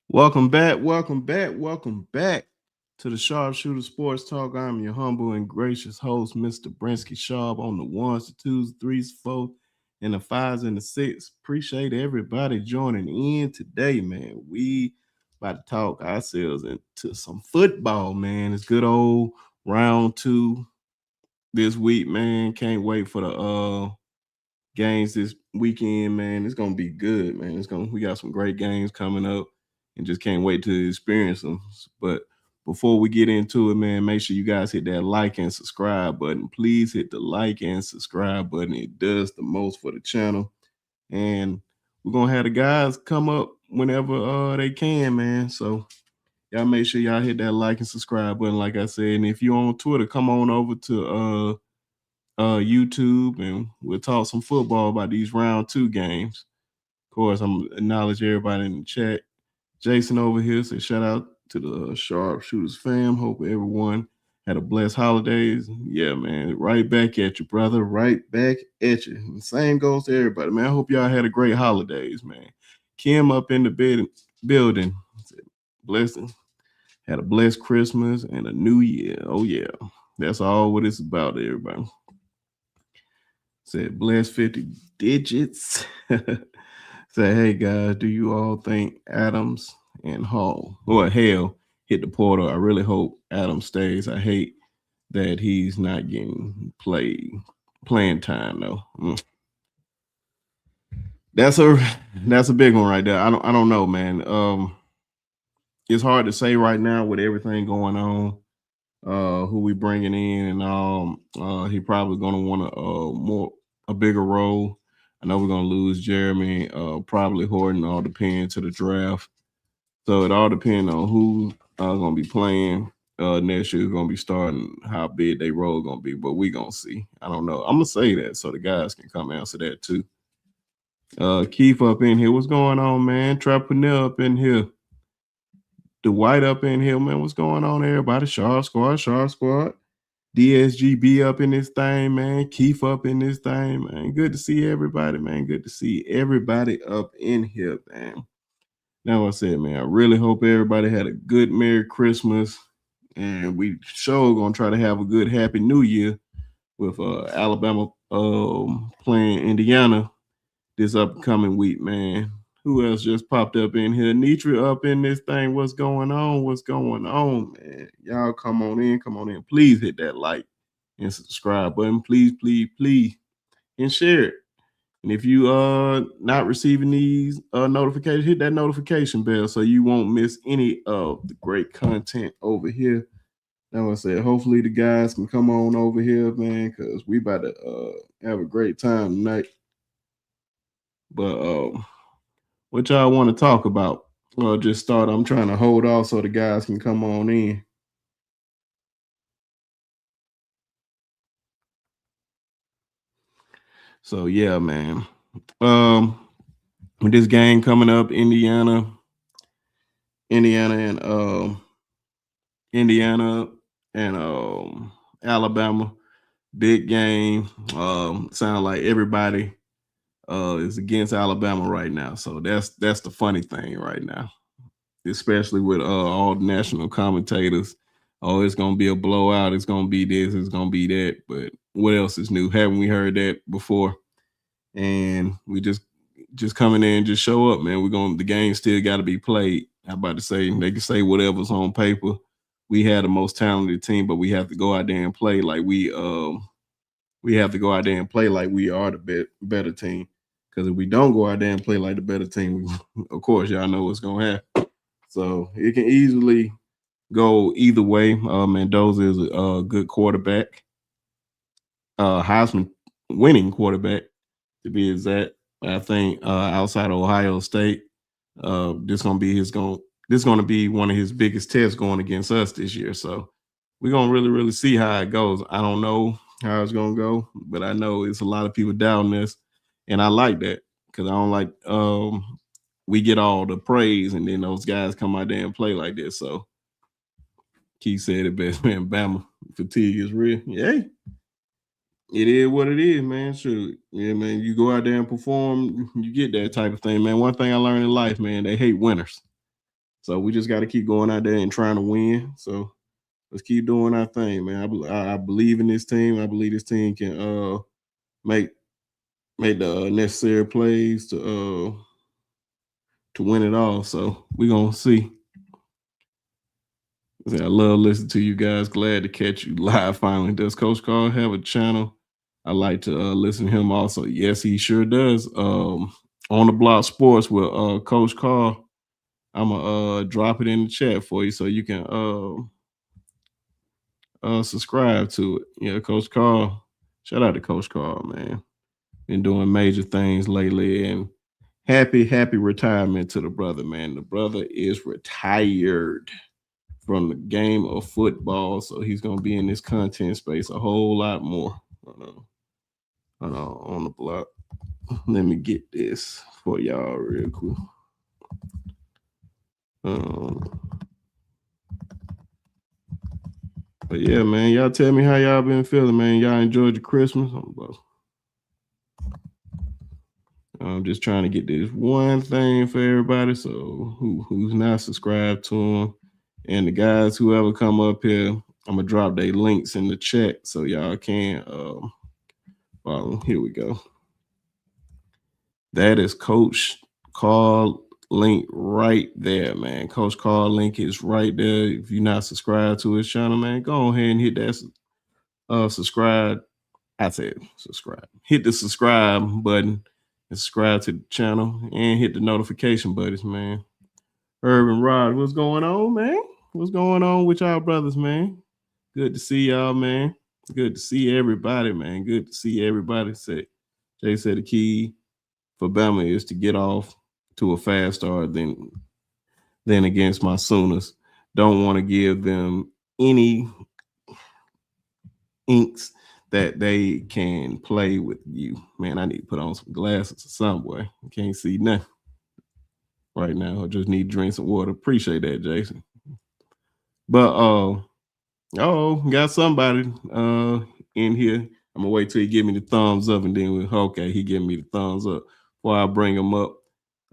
Welcome back to the Sharpshooter Sports Talk. I'm your humble and gracious host, Mr. Brinsky Sharp, on the ones, the twos, the threes, the fours, and the fives and the six. Appreciate everybody joining in today, man. We about to talk ourselves into some football, man. It's good old round two this week, man. Can't wait for the games this weekend, man. It's gonna be good, man. We got some great games coming up, and just can't wait to experience them. But before we get into it, man, make sure you guys hit that like and subscribe button. Please hit the like and subscribe button. It does the most for the channel, and we're gonna have the guys come up whenever they can, man. So y'all make sure y'all hit that like and subscribe button, like I said. And if you're on Twitter, come on over to YouTube, and we'll talk some football about these round two games. Of course, I'm gonna acknowledge everybody in the chat. Jason over here says shout out to the Sharpshooters fam. Hope everyone had a blessed holidays. Yeah, man. Right back at you, brother. Right back at you. And the same goes to everybody, man. I hope y'all had a great holidays, man. Kim up in the building. Blessing. Had a blessed Christmas and a new year. Oh yeah. That's all what it's about, everybody. Said bless 50 digits. Say, hey guys, do you all think Adams and Hall or Hale hit the portal? I really hope Adams stays. I hate that he's not getting playing time though. That's a big one right there. I don't know, man. It's hard to say right now with everything going on. Who we bringing in, and he probably gonna want a bigger role. I know we're gonna lose Jeremy, probably Horton. All depends to the draft. So it all depends on who gonna be playing next year, who's gonna be starting, how big they role gonna be. But we gonna see. I don't know. I'm gonna say that so the guys can come answer that too. Keith up in here. What's going on, man? Trappanel up in here. The White up in here, man. What's going on, everybody? Sharp Squad. DSGB up in this thing, man. Keith up in this thing, man. Good to see everybody, man. Good to see everybody up in here, man. Now I said, man, I really hope everybody had a good Merry Christmas, and we sure gonna try to have a good Happy New Year with Alabama playing Indiana this upcoming week, man. Who else just popped up in here? Nitra up in this thing. What's going on? What's going on, man? Y'all come on in. Come on in. Please hit that like and subscribe button. Please. And share it. And if you not receiving these notifications, hit that notification bell so you won't miss any of the great content over here. Now I said, hopefully the guys can come on over here, man, because we about to have a great time tonight. But what y'all want to talk about? Well, just start. I'm trying to hold off so the guys can come on in. So yeah, man. With this game coming up, Indiana and Alabama, big game. Sound like everybody is against Alabama right now. So that's the funny thing right now, especially with all the national commentators. Oh, it's gonna be a blowout. It's gonna be this. It's gonna be that. But what else is new? Haven't we heard that before? And we just coming in and just show up, man. The game still got to be played. I'm about to say they can say whatever's on paper. We had the most talented team, but we have to go out there and play like we have to go out there and play like we are the better team. Because if we don't go out there and play like the better team, of course, y'all know what's going to happen. So it can easily go either way. Mendoza is a good quarterback, Heisman winning quarterback to be exact. I think outside of Ohio State, this gonna be one of his biggest tests going against us this year. So we're gonna really see how it goes. I don't know how it's gonna go, but I know it's a lot of people doubting this, and I like that because I don't like we get all the praise and then those guys come out there and play like this. So Keith said it best, man. Bama fatigue is real. Yeah, it is what it is, man. Sure. Yeah, man. You go out there and perform, you get that type of thing, man. One thing I learned in life, man, they hate winners. So we just got to keep going out there and trying to win. So let's keep doing our thing, man. I believe in this team. I believe this team can make make the necessary plays to win it all. So we're gonna see. I love listening to you guys. Glad to catch you live finally. Does Coach Karl have a channel? I like to listen to him also. Yes, he sure does. On the Block Sports with Coach Karl. I'm gonna drop it in the chat for you so you can subscribe to it. Yeah, Coach Karl. Shout out to Coach Karl, man. Been doing major things lately, and happy retirement to the brother, man. The brother is retired from the game of football, so he's gonna be in this content space a whole lot more. On the block. Let me get this for y'all real quick. But yeah, man, y'all tell me how y'all been feeling, man. Y'all enjoyed your Christmas? I'm just trying to get this one thing for everybody. So who's not subscribed to them, and the guys who ever come up here, I'm gonna drop their links in the chat so y'all can follow. Here we go. That is Coach Karl link right there, man. Coach Karl link is right there. If you're not subscribed to his channel, man, go ahead and hit that subscribe. I said subscribe. Hit the subscribe button and subscribe to the channel and hit the notification buttons, man. Herb and Rod, what's going on, man? What's going on with y'all brothers, man? Good to see y'all, man. Good to see everybody, man. Good to see everybody. Jay said the key for Bama is to get off to a fast start than against my Sooners. Don't want to give them any inks that they can play with you. Man, I need to put on some glasses or something, boy. I can't see nothing right now. I just need to drink some water. Appreciate that, Jason. But got somebody in here. I'm gonna wait till he give me the thumbs up, and then okay, he give me the thumbs up before I bring him up.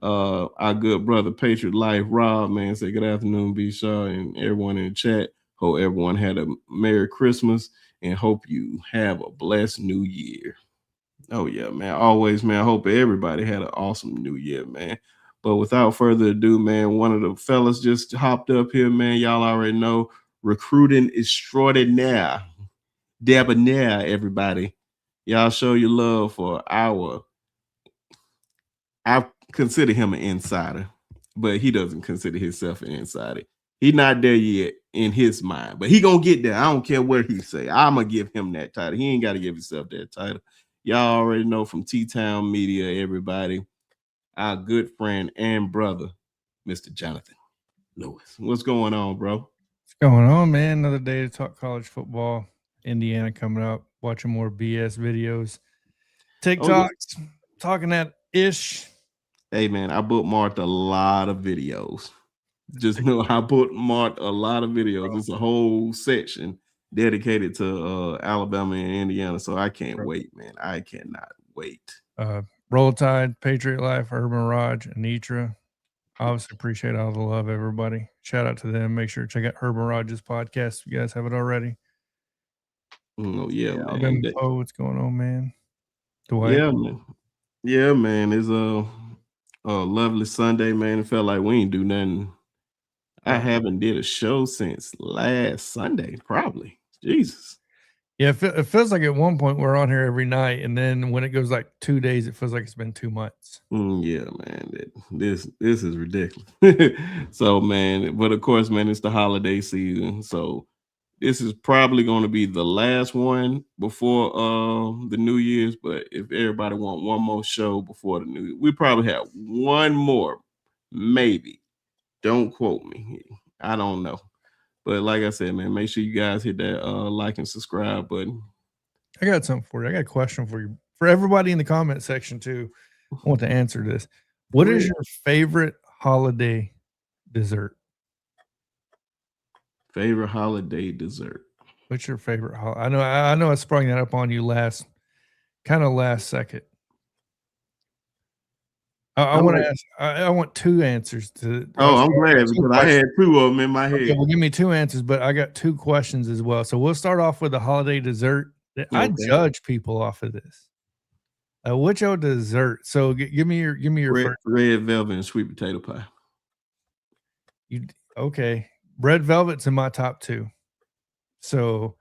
Our good brother Patriot Life Rob, man, say good afternoon, B Shaw, and everyone in the chat. Hope everyone had a Merry Christmas and hope you have a blessed new year. Oh yeah, man. Always, man. I hope everybody had an awesome new year, man. But without further ado, man, one of the fellas just hopped up here, man. Y'all already know, recruiting extraordinaire, debonair, everybody. Y'all show your love for I consider him an insider, but he doesn't consider himself an insider. He's not there yet in his mind, but he gonna get there. I don't care what he say. I'm gonna give him that title. He ain't got to give himself that title. Y'all already know from T-Town Media, everybody, our good friend and brother, Mr. Jonathan Lewis. What's going on, bro? What's going on, man? Another day to talk college football. Indiana coming up, watching more BS videos, TikToks, talking that ish. Hey, man, I bookmarked a lot of videos. Just know I bookmarked a lot of videos. It's a whole section dedicated to Alabama and Indiana. So I can't wait, man. I cannot wait. Roll Tide, Patriot Life, Urban Raj, Anitra. Obviously appreciate all the love, everybody. Shout out to them. Make sure to check out Urban Raj's podcast if you guys have it already. Oh, yeah, man. What's going on, man? Dwight. Yeah, man. Yeah, man. It's a lovely Sunday, man. It felt like we ain't do nothing. I haven't did a show since last Sunday, probably. Jesus. Yeah, it feels like at one point we're on here every night, and then when it goes like 2 days, it feels like it's been 2 months. Yeah, man, this is ridiculous. So, man, but of course, man, it's the holiday season, so this is probably going to be the last one before the New Year's. But if everybody want one more show before the New Year, we probably have one more, maybe. Don't quote me. I don't know. But like I said, man, make sure you guys hit that like and subscribe button. I got something for you. I got a question for you. For everybody in the comment section, too. I want to answer this. What is your favorite holiday dessert? Favorite holiday dessert? What's your favorite holiday? I know I sprung that up on you last second. I want to ask. I want 2 answers to. Oh, I'm So I got glad 2 because I questions. had 2 of them in my Okay, head. well, give me 2 answers, but I got 2 questions as well. So we'll start off with the holiday dessert. I Okay. judge people off of this. What's your dessert? So give me your first. Red velvet and sweet potato pie. Okay. Red velvet's in my top 2. So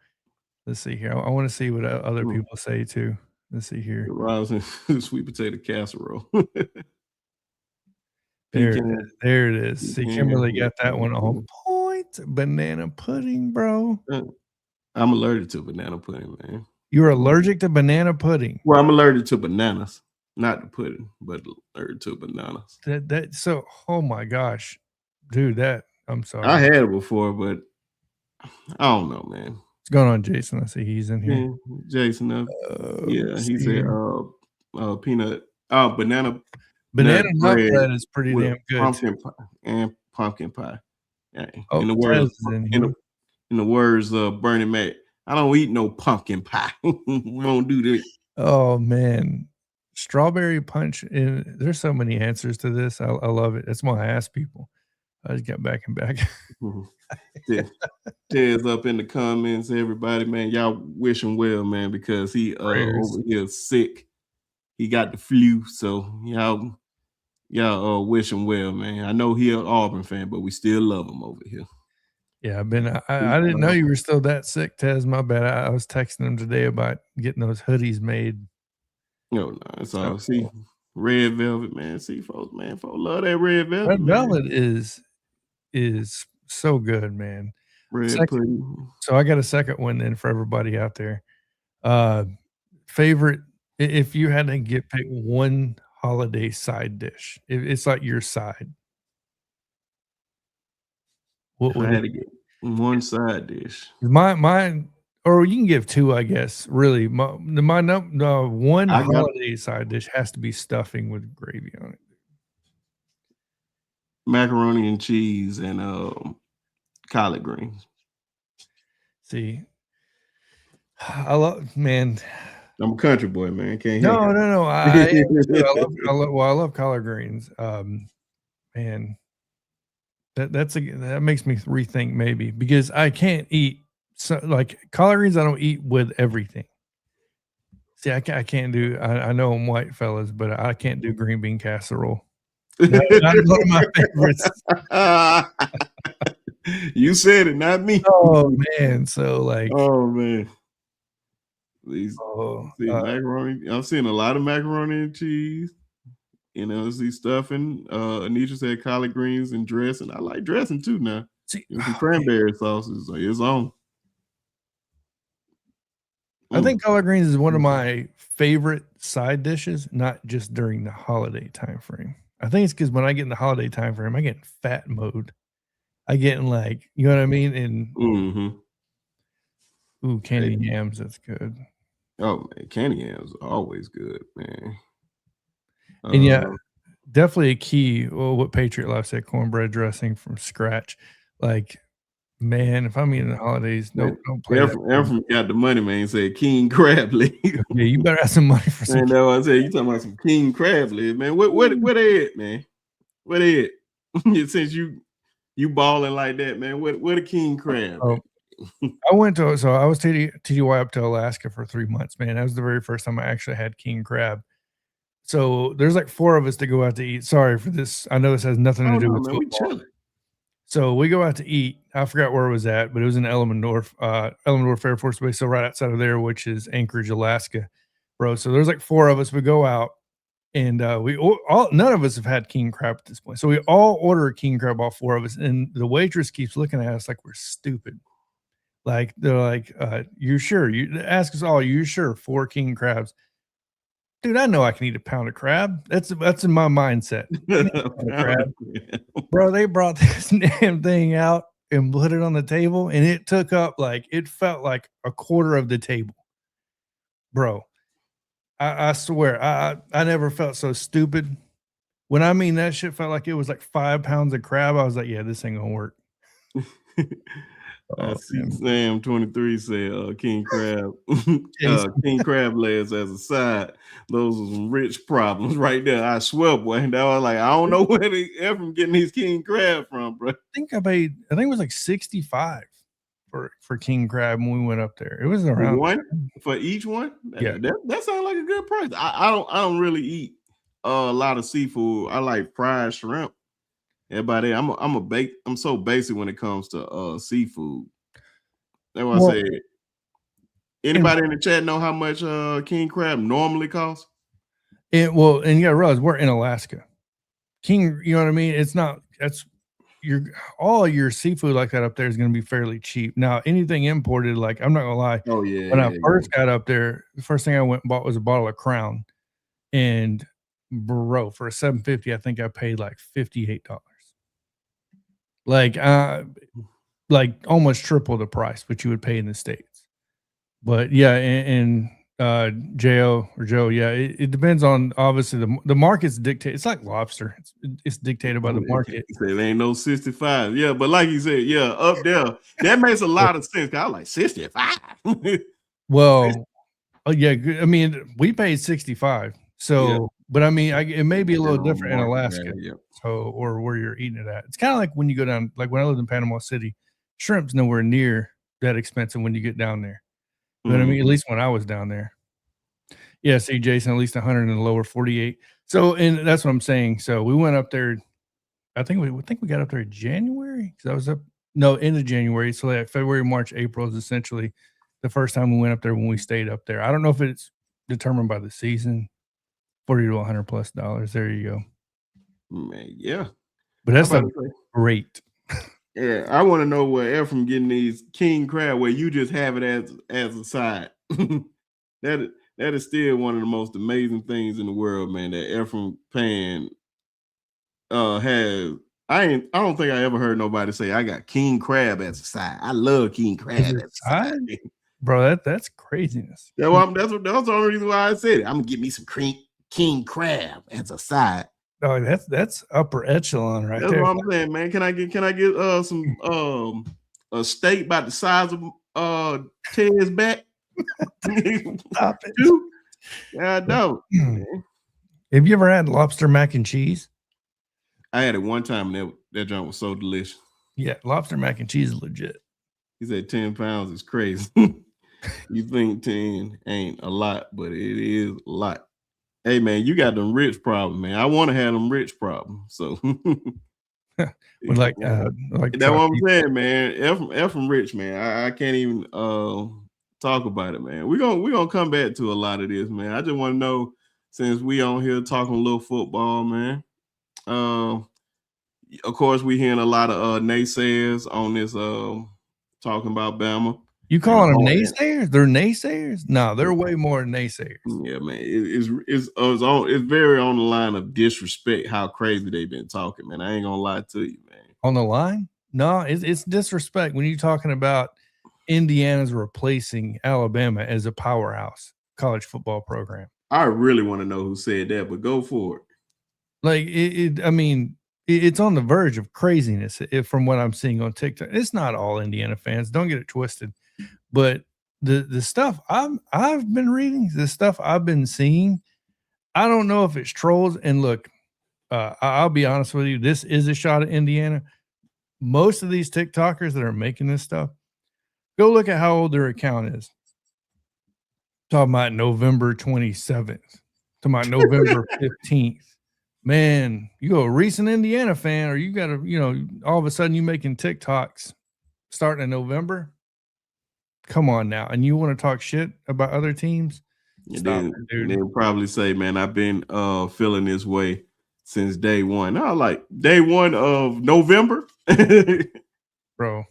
let's see here. I want to see what other people say too. Let's see here. Rosin sweet potato casserole. There it Pecan. is. There it is. See, Kimberly got that one on pecan. point. Banana pudding, bro. I'm allergic to banana pudding, man. You're allergic to banana pudding. Well, I'm allergic to bananas, not the pudding, but allergic to bananas. So oh my gosh. Dude, I'm sorry. I had it before, but I don't know, man. What's going on, Jason? I see he's in here. Yeah, Jason, yeah, he said peanut banana Banana nut bread bread is pretty with damn good. pumpkin pie and pumpkin pie. Yeah. Oh, In the Tez words is in here. in the words of Bernie Mac, I don't eat no pumpkin pie. We don't do that. Oh man. Strawberry punch. There's so many answers to this. I love it. That's why I ask people. I just got back and back. Tez up in the comments, everybody, man. Y'all wish him well, man, because he over here sick. He got the flu, so y'all wish him well, man. I know he an Auburn fan, but we still love him over here. Yeah, I didn't know you were still that sick, Tez. My bad. I was texting him today about getting those hoodies made. No, it's all see red velvet, man. See, folks love that red velvet. Red velvet is so good, man. Red pudding. So I got a second one then for everybody out there. Favorite, if you had to pick one holiday side dish, it's like your side. What would I had to get one side dish? Mine, or you can give 2, I guess. Really, one holiday side dish has to be stuffing with gravy on it. Macaroni and cheese and collard greens. See, I love, man. I'm a country boy, man. Can't No. I love collard greens. Man, that makes me rethink maybe because I can't eat like collard greens. I don't eat with everything. See, I can't do. I know I'm white fellas, but I can't do green bean casserole. Not one of my favorites. You said it, not me. Oh man, so like, oh man, macaroni. I'm seeing a lot of macaroni and cheese. You know, see stuffing. Anitra said collard greens and dressing. I like dressing too now. See, some cranberry sauces. So it's on. I think collard greens is one of my favorite side dishes, not just during the holiday time frame. I think it's because when I get in the holiday time frame, I get in fat mode. I get in like, you know what I mean? And candy yams, that's good. Oh man, candy yams are always good, man. And yeah, definitely a key. Well, what Patriot Life said, cornbread dressing from scratch. Like, man, if I'm eating the holidays, don't play that. Ephraim got the money, man. Said king crab leg. Yeah, you better have some money for some. Man, that's what I said. You talking about some king crab leg, man? Where they at, man? Where they at? Since you balling like that, man. Where the king crab? I went to I was TDY up to Alaska for 3 months, man. That was the very first time I actually had king crab. So there's like 4 of us to go out to eat. Sorry for this. I know this has nothing to do with football. We chilling. So we go out to eat. I forgot where it was at, but it was in Elmendorf Air Force Base, so right outside of there, which is Anchorage, Alaska, bro. So there's like 4 of us. We go out, and none of us have had king crab at this point. So we all order a king crab, all 4 of us, and the waitress keeps looking at us like we're stupid. Like they're like, "You sure?" You ask us all, "You sure 4 king crabs?" Dude, I know I can eat a pound of crab. That's in my mindset. Crab. Bro, they brought this damn thing out and put it on the table, and it took up it felt like a quarter of the table. Bro, I swear, I never felt so stupid. When I mean that shit felt like it was like 5 pounds of crab, I was like, yeah, this ain't gonna work. I Oh, see man. Sam 23 said King Crab Jason. King Crab legs as a side. Those are some rich problems right there. I swear, boy. And I was like, I don't know where they ever getting these King Crab from, bro. I think it was like 65 for king crab when we went up there. It was For around one, for each one. yeah. That sounds like a good price. I don't really eat a lot of seafood. I like fried shrimp. And by that, I'm so basic when it comes to seafood. That's why I Well, say and anybody in the chat know how much king crab normally costs? and you gotta realize we're in Alaska. King, you know what I mean? It's not that's your all your seafood like that up there is gonna be fairly cheap. Now, anything imported, like I'm not gonna lie, Oh yeah, when I yeah, yeah. first got up there, the first thing I went and bought was a bottle of Crown. And bro, for a 750, I think I paid like $58. Like like almost triple the price what you would pay in the States. But yeah, and Jo or Joe, yeah, it depends on obviously the market's dictate. It's like lobster. It's dictated by the market. Say it ain't no 65. Yeah, but like you said, yeah, up there, that makes a lot of sense. I was like 65. Well, oh yeah, I mean, we paid 65. Yeah, So, but I mean, it may be a little depending on the different in market Alaska. value. So, or where you're eating it at. It's kind of like when you go down, like when I lived in Panama City, shrimp's nowhere near that expensive when you get down there. But I mean, at Mhm. least when I was down there. Yeah, see, Jason, at least 100 in the lower 48. So, and that's what I'm saying. So we went up there. I think we got up there in January because I was up. No, end of January. So like February, March, April is essentially the first time we went up there when we stayed up there. I don't know if it's determined by the season. 40 to 100 plus dollars. There you go. Man, yeah. But I'm that's about a to say, great. yeah, I want to know where from getting these king crab where you just have it as a side. That is still one of the most amazing things in the world, man. That Ephraim Pan has. I don't think I ever heard nobody say I got king crab as a side. I love king Is crab it as a side? side. Bro, that's craziness. That's the only reason why I said it. I'm gonna get me some king crab as a side. Oh, that's upper echelon right That's there. what I'm saying, man. Can I get some a steak about the size of Ted's back? Stop it. Two? Yeah, I don't. Have you ever had lobster mac and cheese? I had it one time and that joint was so delicious. Yeah, lobster mac and cheese is legit. He said 10 pounds is crazy. You think 10 ain't a lot, but it is a lot. Hey man, you got them rich problems, man. I want to have them rich problems. So With like that's what I'm saying, man. F from rich, man. I can't even talk about it, man. We're gonna come back to a lot of this, man. I just want to know, since we on here talking a little football, man. Of course, we hearing a lot of naysayers on this talking about Bama You and the calling them whole. naysayers? They're naysayers? No, they're way more than naysayers. Yeah, man, it's very on the line of disrespect. How crazy they've been talking, man. I ain't gonna lie to you, man. On the line? No, it's disrespect when you're talking about Indiana's replacing Alabama as a powerhouse college football program. I really want to know who said that, but go for it. Like I mean, it's on the verge of craziness from what I'm seeing on TikTok. It's not all Indiana fans. Don't get it twisted, but the stuff I've been reading, the stuff I've been seeing, I don't know if it's trolls. And look, I'll be honest with you, this is a shot at Indiana. Most of these TikTokers that are making this stuff, go look at how old their account is. Talking about November 27th, talking about November 15th. Man, you a recent Indiana fan, or you got to, all of a sudden you making TikToks starting in November. Come on now. And you want to talk shit about other teams? Stop it, dude. And they'll probably say, man, I've been feeling this way since day one. I like day one of November. Bro.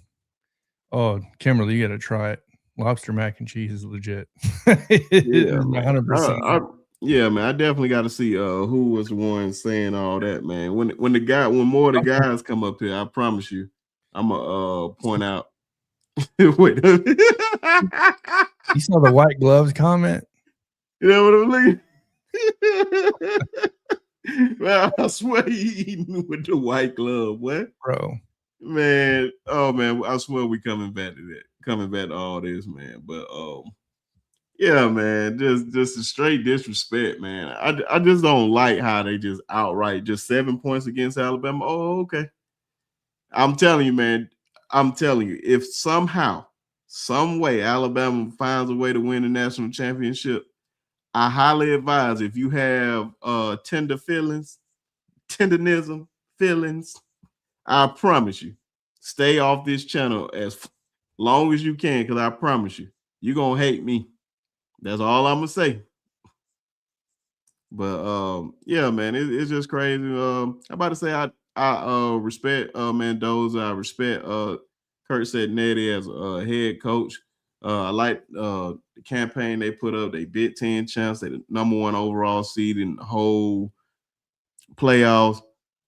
Oh, Kimberly, you got to try it. Lobster mac and cheese is legit. Yeah, 100%. Yeah, man. I definitely got to see who was the one saying all that, man. When more of the guys come up here, I promise you, I'm gonna point out. Wait, you saw the white gloves comment? You know what I'm saying? Well, I swear he knew with the white glove. What, bro? Man, oh man, I swear we coming back to that, coming back to all this, man. But yeah, man, just a straight disrespect, man. I just don't like how they just outright just 7 points against Alabama. Oh, okay. I'm telling you, man. I'm telling you, if somehow, some way, Alabama finds a way to win the national championship, I highly advise if you have tenderism feelings, I promise you, stay off this channel as long as you can, because I promise you, you're gonna hate me. That's all I'm gonna say. But yeah, man, it's just crazy. I'm about to say I respect Mendoza. I respect Kurt Setnetti as a head coach. I like the campaign they put up. They Big Ten champs. They the number one overall seed in the whole playoffs.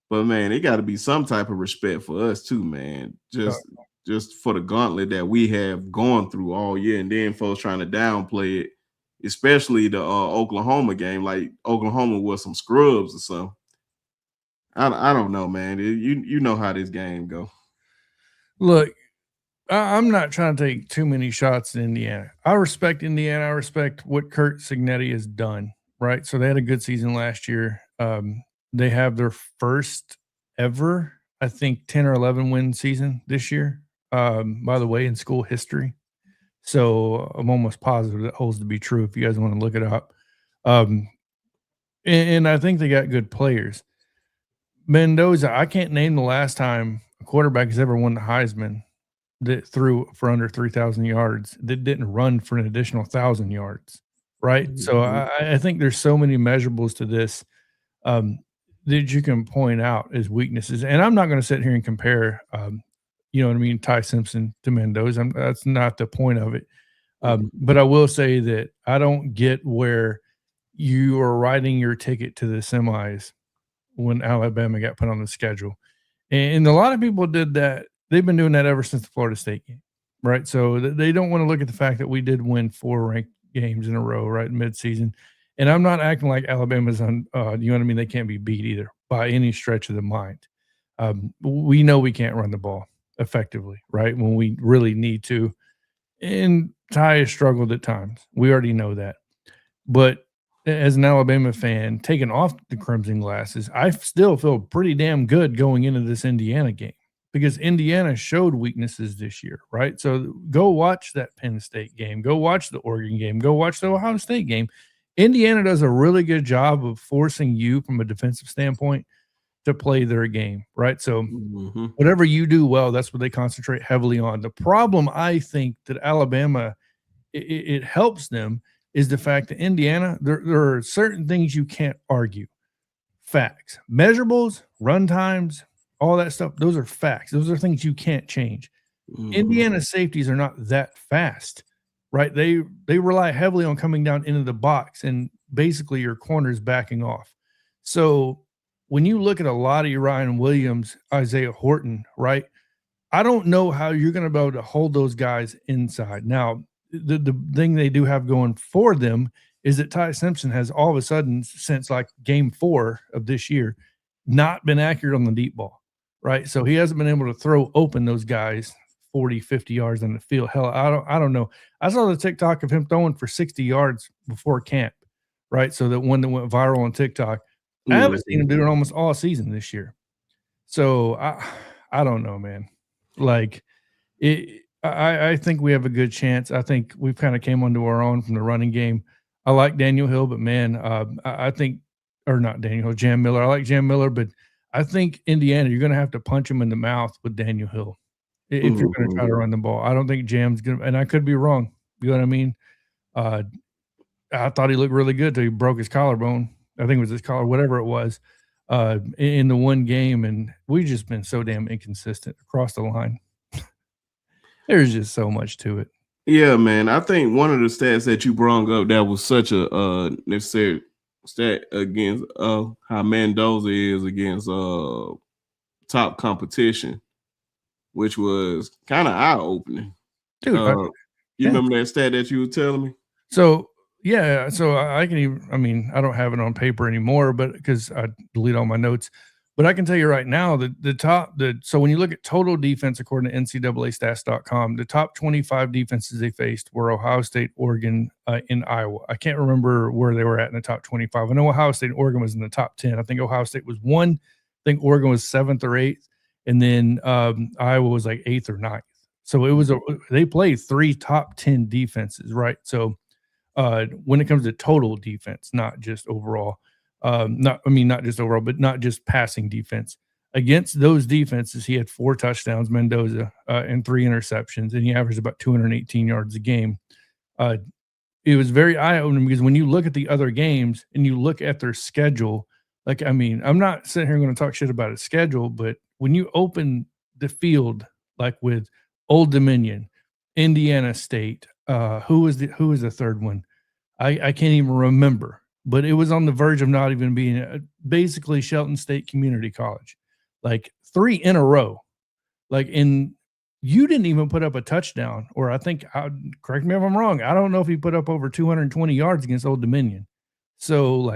But man, it got to be some type of respect for us too, man. Just for the gauntlet that we have gone through all year, and then folks trying to downplay it, especially the Oklahoma game. Like Oklahoma was some scrubs or something. I don't know, man. You know how this game go. Look, I'm not trying to take too many shots in Indiana. I respect Indiana. I respect what Kurt Signetti has done. Right, so they had a good season last year. They have their first ever, I think, 10 or 11 win season this year. By the way, in school history. So I'm almost positive that holds to be true. If you guys want to look it up, um, and I think they got good players. Mendoza, I can't name the last time a quarterback has ever won the Heisman that threw for under 3,000 yards that didn't run for an additional 1,000 yards, right? So Mhm. I think there's so many measurables to this um, that you can point out as weaknesses. And I'm not going to sit here and compare, you know what I mean, Ty Simpson to Mendoza. That's not the point of it. Mhm. But I will say that I don't get where you are writing your ticket to the semis when Alabama got put on the schedule. And a lot of people did that. They've been doing that ever since the Florida State game, right? So they don't want to look at the fact that we did win 4 ranked games in a row, right, midseason. And I'm not acting like Alabama's on, you know what I mean? They can't be beat either by any stretch of the mind. We know we can't run the ball effectively, right? When we really need to. And Ty has struggled at times. We already know that. But as an Alabama fan, taking off the crimson glasses, I still feel pretty damn good going into this Indiana game because Indiana showed weaknesses this year, right? So go watch that Penn State game, go watch the Oregon game, go watch the Ohio State game. Indiana does a really good job of forcing you from a defensive standpoint to play their game, right? So Mhm. whatever you do well, that's what they concentrate heavily on. The problem I think that Alabama it helps them is the fact that Indiana, there are certain things you can't argue. Facts, measurables, run times, all that stuff. Those are facts. Those are things you can't change. Mhm. Indiana safeties are not that fast, right? They rely heavily on coming down into the box and basically your corners backing off. So when you look at a lot of your Ryan Williams, Isaiah Horton, right? I don't know how you're going to be able to hold those guys inside. Now, the thing they do have going for them is that Ty Simpson has all of a sudden, since like game 4 of this year, not been accurate on the deep ball, right? So he hasn't been able to throw open those guys 40, 50 yards on the field. Hell, I don't know. I saw the TikTok of him throwing for 60 yards before camp, right? So that one that went viral on TikTok. I haven't seen Mhm. him do it almost all season this year. So I don't know, man. Like I think we have a good chance. I think we've kind of came onto our own from the running game. I like Daniel Hill, but man, I think or not Daniel Hill, Jam Miller. I like Jam Miller, but I think Indiana, you're going to have to punch him in the mouth with Daniel Hill if you're going to try to Mhm. run the ball. I don't think Jam's going to, and I could be wrong. You know what I mean? Uh, I thought he looked really good till he broke his collarbone. I think it was his collar, whatever it was, in the one game, and we've just been so damn inconsistent across the line. There's just so much to it. Yeah, man. I think one of the stats that you brought up that was such a necessary stat against how Mendoza is against top competition, which was kind of eye opening. Dude, Uh, you yeah. remember that stat that you were telling me? So, yeah, so I can even I mean, I don't have it on paper anymore, but because I delete all my notes, But I can tell you right now that so when you look at total defense according to NCAAstats.com, the top 25 defenses they faced were Ohio State, Oregon, and Iowa. I can't remember where they were at in the top 25. I know Ohio State and Oregon was in the top 10. I think Ohio State was 1. I think Oregon was 7th or 8th, and then Iowa was like 8th or 9th. So it was they played 3 top 10 defenses, right? So when it comes to total defense, not just overall. Not just overall, but not just passing defense. Against those defenses, he had 4 touchdowns, Mendoza, and 3 interceptions, and he averaged about 218 yards a game. It was very eye-opening because when you look at the other games and you look at their schedule, I'm not sitting here going to talk shit about his schedule, but when you open the field, like with Old Dominion, Indiana State, who was the third one? I can't even remember, but it was on the verge of not even being basically Shelton State Community College, like 3 in a row. You didn't even put up a touchdown, or I think, correct me if I'm wrong, I don't know if he put up over 220 yards against Old Dominion. So,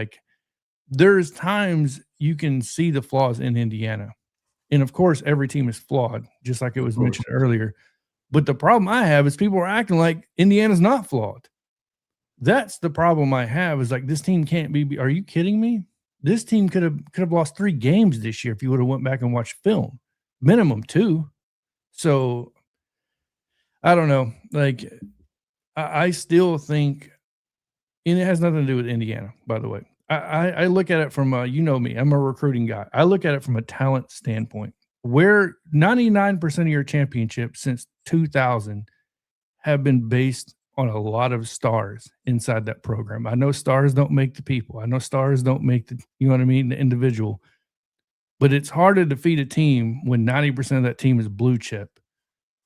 there's times you can see the flaws in Indiana. And, of course, every team is flawed, just like it was mentioned earlier. But the problem I have is people are acting like Indiana's not flawed. That's the problem I have is this team can't be. Are you kidding me? This team could have lost 3 games this year if you would have went back and watched film, minimum 2. So I don't know. I still think, and it has nothing to do with Indiana, by the way. I look at it from you know me, I'm a recruiting guy. I look at it from a talent standpoint. Where 99% of your championships since 2000 have been based on a lot of stars inside that program. I know stars don't make the people. I know stars don't make the, you know what I mean, the individual. But it's hard to defeat a team when 90% of that team is blue chip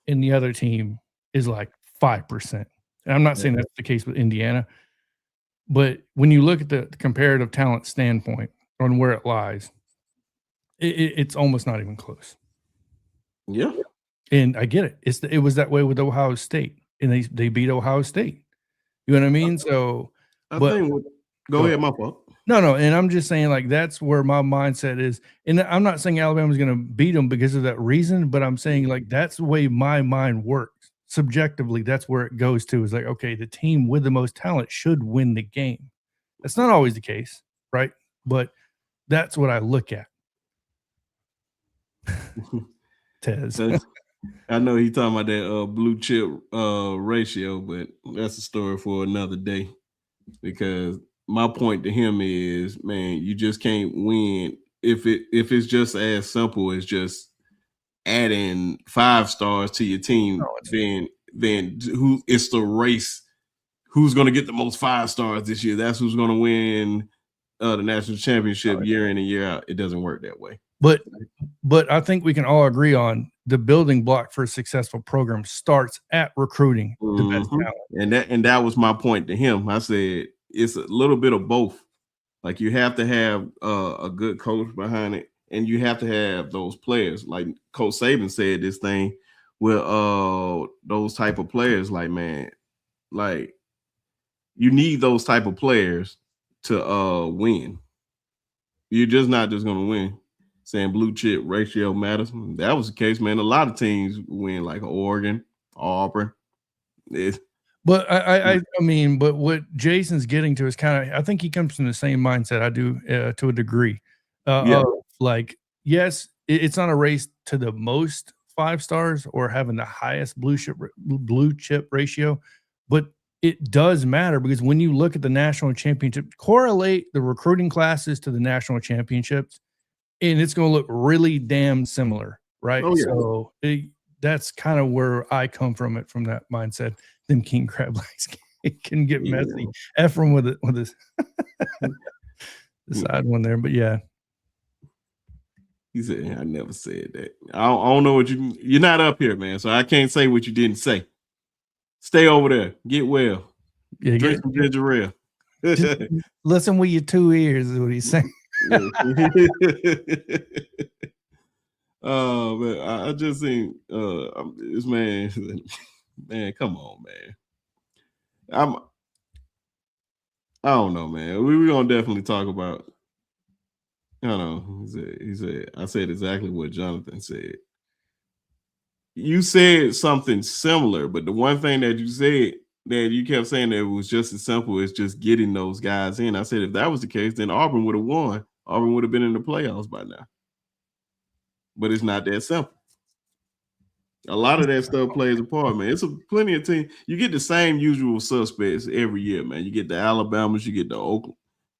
and the other team is like 5%. And I'm not saying that's the case with Indiana, but when you look at the comparative talent standpoint on where it lies, it's almost not even close. Yeah. And I get it. It was that way with Ohio State, and they beat Ohio State. You know what I mean? So, go ahead, my fault. No, and I'm just saying, that's where my mindset is. And I'm not saying Alabama's going to beat them because of that reason, but I'm saying, that's the way my mind works. Subjectively, that's where it goes to is okay, the team with the most talent should win the game. That's not always the case, right? But that's what I look at. Tez. I know he's talking about that blue chip ratio, but that's a story for another day. Because my point to him is, man, you just can't win if it's just as simple as just adding 5 stars to your team. Then who it's the race. Who's going to get the most 5 stars this year? That's who's going to win the national championship year in and year out. It doesn't work that way. But I think we can all agree on the building block for a successful program starts at recruiting the best talent. And that was my point to him. I said it's a little bit of both. You have to have a good coach behind it, and you have to have those players. Like Coach Saban said this thing with those type of players. You need those type of players to win. You're just not just going to win. Saying blue chip ratio matters. That was the case, man. A lot of teams win, like Oregon, Auburn. But I mean, but what Jason's getting to is kind of, I think he comes from the same mindset I do to a degree. Yes, it's not a race to the most 5 stars or having the highest blue chip ratio, but it does matter because when you look at the national championship, correlate the recruiting classes to the national championships, and it's going to look really damn similar, right? Oh, yeah. So that's kind of where I come from that mindset. Them king crab legs can get messy. Ephraim with his the side one there, but yeah. He said, I never said that. I don't know what you're not up here, man. So I can't say what you didn't say. Stay over there. Get well. Yeah, drink some ginger ale. Listen with your 2 ears is what he's saying. Man, I just think this man, man, come on, man. I don't know, man. We're gonna definitely talk about No, no. He said, I said exactly what Jonathan said. You said something similar, but the one thing that you said that you kept saying that it was just as simple as just getting those guys in. I said if that was the case, then Auburn would have won. Auburn would have been in the playoffs by now. But it's not that simple. A lot of that stuff plays a part, man. It's a plenty of teams. You get the same usual suspects every year, man. You get the Alabamas, you get the Oakland,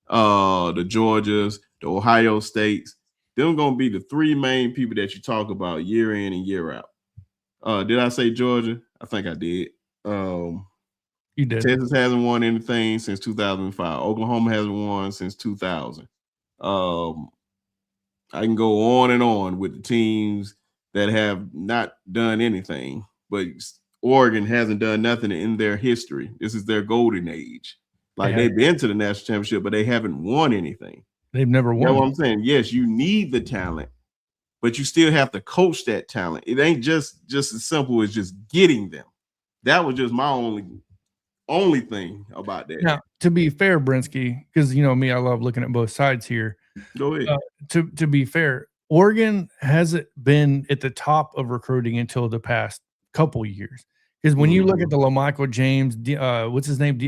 the Georgias, the Ohio States. Them gonna be the three main people that you talk about year in and year out. Did I say Georgia? I think I did. You did. Texas hasn't won anything since 2005. Oklahoma hasn't won since 2000. I can go on and on with the teams that have not done anything, but Oregon hasn't done nothing in their history. This is their golden age. Like they've been to the national championship, but they haven't won anything. They've never You won. know what I'm saying? Yes, you need the talent, but you still have to coach that talent. It ain't just as simple as just getting them. That was just my only thing about that. Now, to be fair, Brinsky, because you know me, I love looking at both sides here. Go ahead. To be fair, Oregon hasn't been at the top of recruiting until the past couple years. Because when you look at the LaMichael James, what's his name,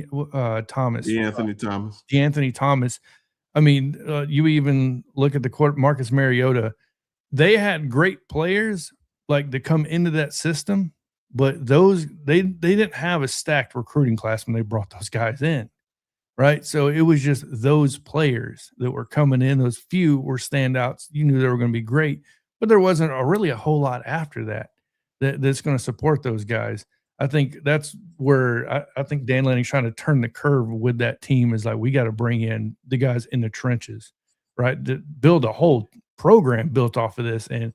Thomas, D'Anthony Thomas. I mean, you even look at the court, Marcus Mariota. They had great players like to come into that system, but those they didn't have a stacked recruiting class when they brought those guys in. Right. So it was just those players that were coming in. Those few were standouts. You knew they were going to be great, but there wasn't really a whole lot after that's going to support those guys. I think that's where I think Dan Lanning's trying to turn the curve with that team is like, we got to bring in the guys in the trenches, right? To build a whole program built off of this. And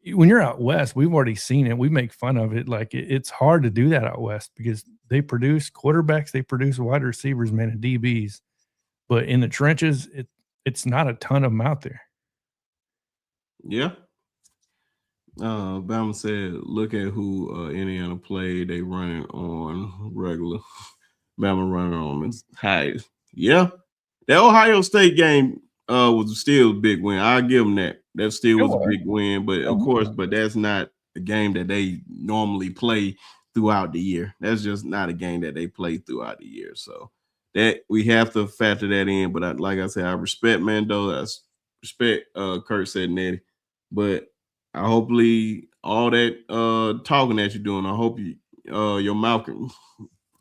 when you're out West, we've already seen it. We make fun of it. Like it's hard to do that out West because they produce quarterbacks, they produce wide receivers, man, and DBs. But in the trenches, it's not a ton of them out there. Yeah. Bama said, look at who Indiana played. They running on regular. Bama running on high. Yeah. That Ohio State game was still a big win. I'll give them that. That still was a big win. But of course, but that's not a game that they normally play throughout the year. That's just not a game that they play throughout the year. So that we have to factor that in. But like I said, I respect Mando. I respect Kurt Sednetti. But I hopefully all that talking that you're doing, I hope you your mouth can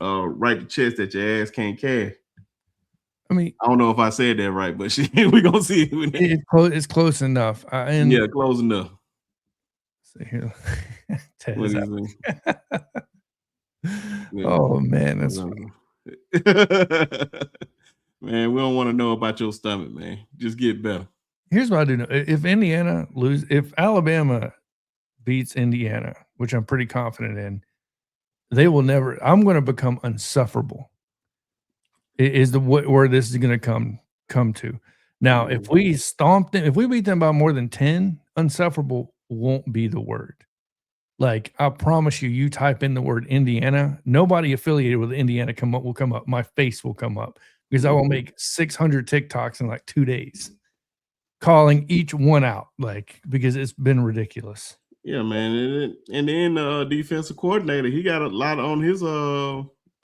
write the chest that your ass can't cash. I mean, I don't know if I said that right, but we're gonna see. It's close enough. Yeah, close enough. Here. Yeah. Oh man, that's man. We don't want to know about your stomach, man. Just get better. Here's what I do know: if Alabama beats Indiana, which I'm pretty confident in, they will never. I'm going to become unsufferable. Is where this is going to come to. Now, if we stomp them, if we beat them by more than 10, unsufferable won't be the word. Like, I promise you, you type in the word Indiana, nobody affiliated with Indiana will come up. My face will come up because I will make 600 TikToks in like 2 days, calling each one out, like, because it's been ridiculous. Yeah, man. And then the defensive coordinator, he got a lot on his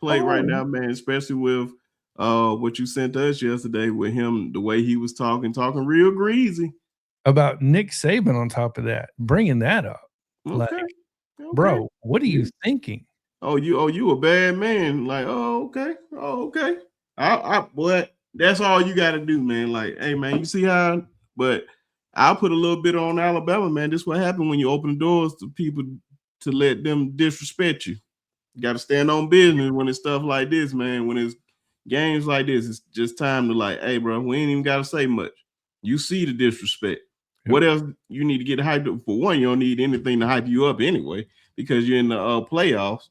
plate right now, man, especially with what you sent us yesterday with him, the way he was talking real greasy about Nick Saban. On top of that, bringing that up, like, bro, what are you thinking? Oh, you a bad man? Like, okay. But that's all you got to do, man. Like, hey, man, you see how? But I'll put a little bit on Alabama, man. This is what happened when you open the doors to people to let them disrespect you. You got to stand on business when it's stuff like this, man. When it's games like this, it's just time to like, hey, bro, we ain't even got to say much. You see the disrespect. Yep. What else you need to get hyped up? For one, you don't need anything to hype you up anyway because you're in the playoffs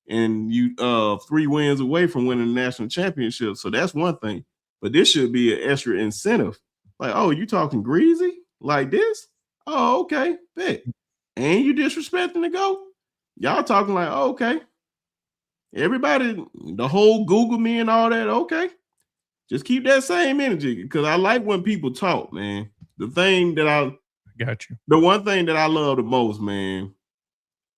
and you 3 wins away from winning the national championship. So that's one thing. But this should be an extra incentive. Like, oh, you talking greasy like this? Oh, okay, bet. And you disrespecting the GOAT? Y'all talking like, oh, okay. Everybody, the whole Google me and all that, okay. Just keep that same energy because I like when people talk, man. The thing that got you. The one thing that I love the most, man,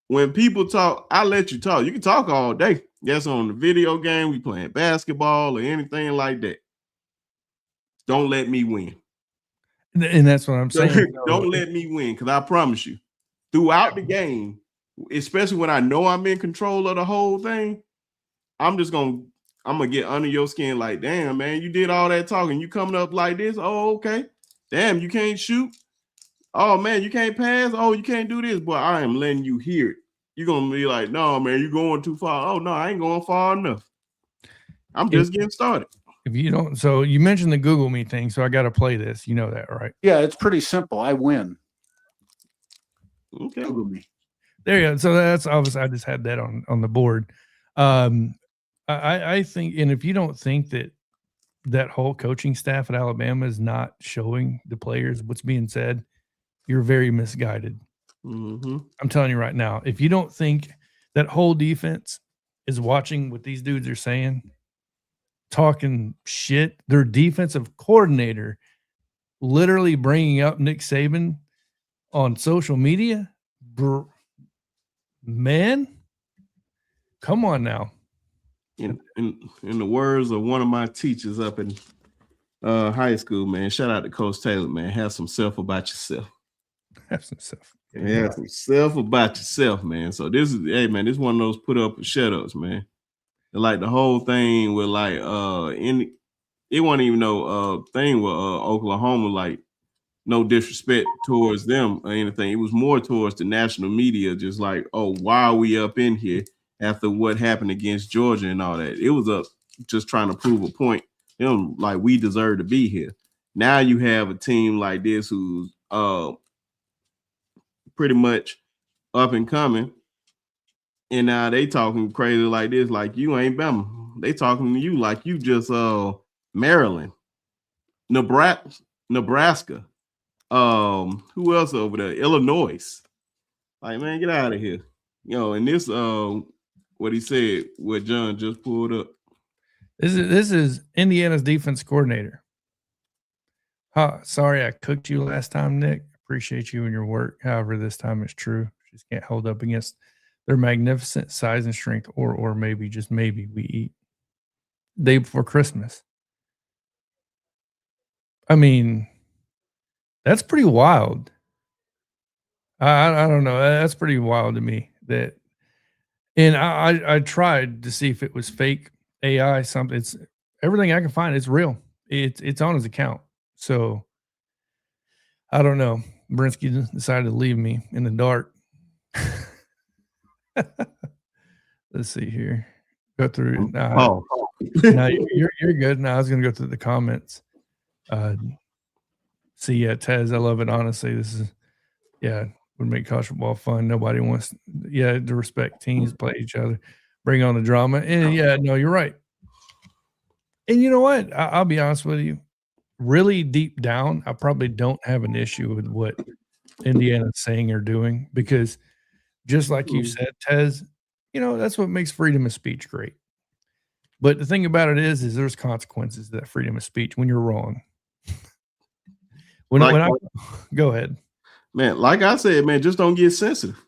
when people talk, I let you talk. You can talk all day. That's on the video game, we playing basketball or anything like that. Don't let me win. And that's what I'm saying. Don't let me win, because I promise you, throughout the game, especially when I know I'm in control of the whole thing, I'm gonna get under your skin like, damn, man, you did all that talking. You coming up like this? Oh, okay. Damn, you can't shoot. Oh, man, you can't pass. Oh, you can't do this. But I am letting you hear it. You're going to be like, no, man, you're going too far. Oh, no, I ain't going far enough. I'm just getting started. If you don't, so you mentioned the Google Me thing, so I got to play this. You know that, right? Yeah, it's pretty simple. I win. Okay. Google Me. There you go. So that's obviously, I just had that on the board. I think, and if you don't think that whole coaching staff at Alabama is not showing the players what's being said, you're very misguided. Mm-hmm. I'm telling you right now, if you don't think that whole defense is watching what these dudes are saying, talking shit, their defensive coordinator literally bringing up Nick Saban on social media, man, come on now. In the words of one of my teachers up in high school, man, shout out to Coach Taylor, man, have some self about yourself. Have some self. Have some self about yourself, man. So this is, hey, man, this is one of those put up or shut ups, man. Like the whole thing with like it wasn't even no thing with Oklahoma, like no disrespect towards them or anything. It was more towards the national media, just like, oh, why are we up in here after what happened against Georgia and all that? It was just trying to prove a point. Like, we deserve to be here. Now you have a team like this who's pretty much up and coming, and now they talking crazy like this, like you ain't Bama. They talking to you like you just Maryland, Nebraska, who else over there? Illinois. Like, man, get out of here. And this what he said, what John just pulled up. This is Indiana's defense coordinator. Sorry I cooked you last time, Nick. Appreciate you and your work. However, this time it's true. Just can't hold up against their magnificent size and strength, or maybe, just maybe, we eat day before Christmas. I mean, that's pretty wild. I don't know. That's pretty wild to me. And I tried to see if it was fake AI, something. It's everything I can find. It's real. It's on his account. So I don't know. Brinsky decided to leave me in the dark. Let's see here. Go through. No, you're good. No, I was gonna go through the comments. Tez, I love it. Honestly, this is would make college football fun. Nobody wants to respect teams, play each other, bring on the drama. And no, you're right. And you know what? I'll be honest with you. Really deep down, I probably don't have an issue with what Indiana's saying or doing, because just like you said, Tez, that's what makes freedom of speech great. But the thing about it is there's consequences to that freedom of speech when you're wrong. Go ahead. Man, like I said, man, just don't get sensitive.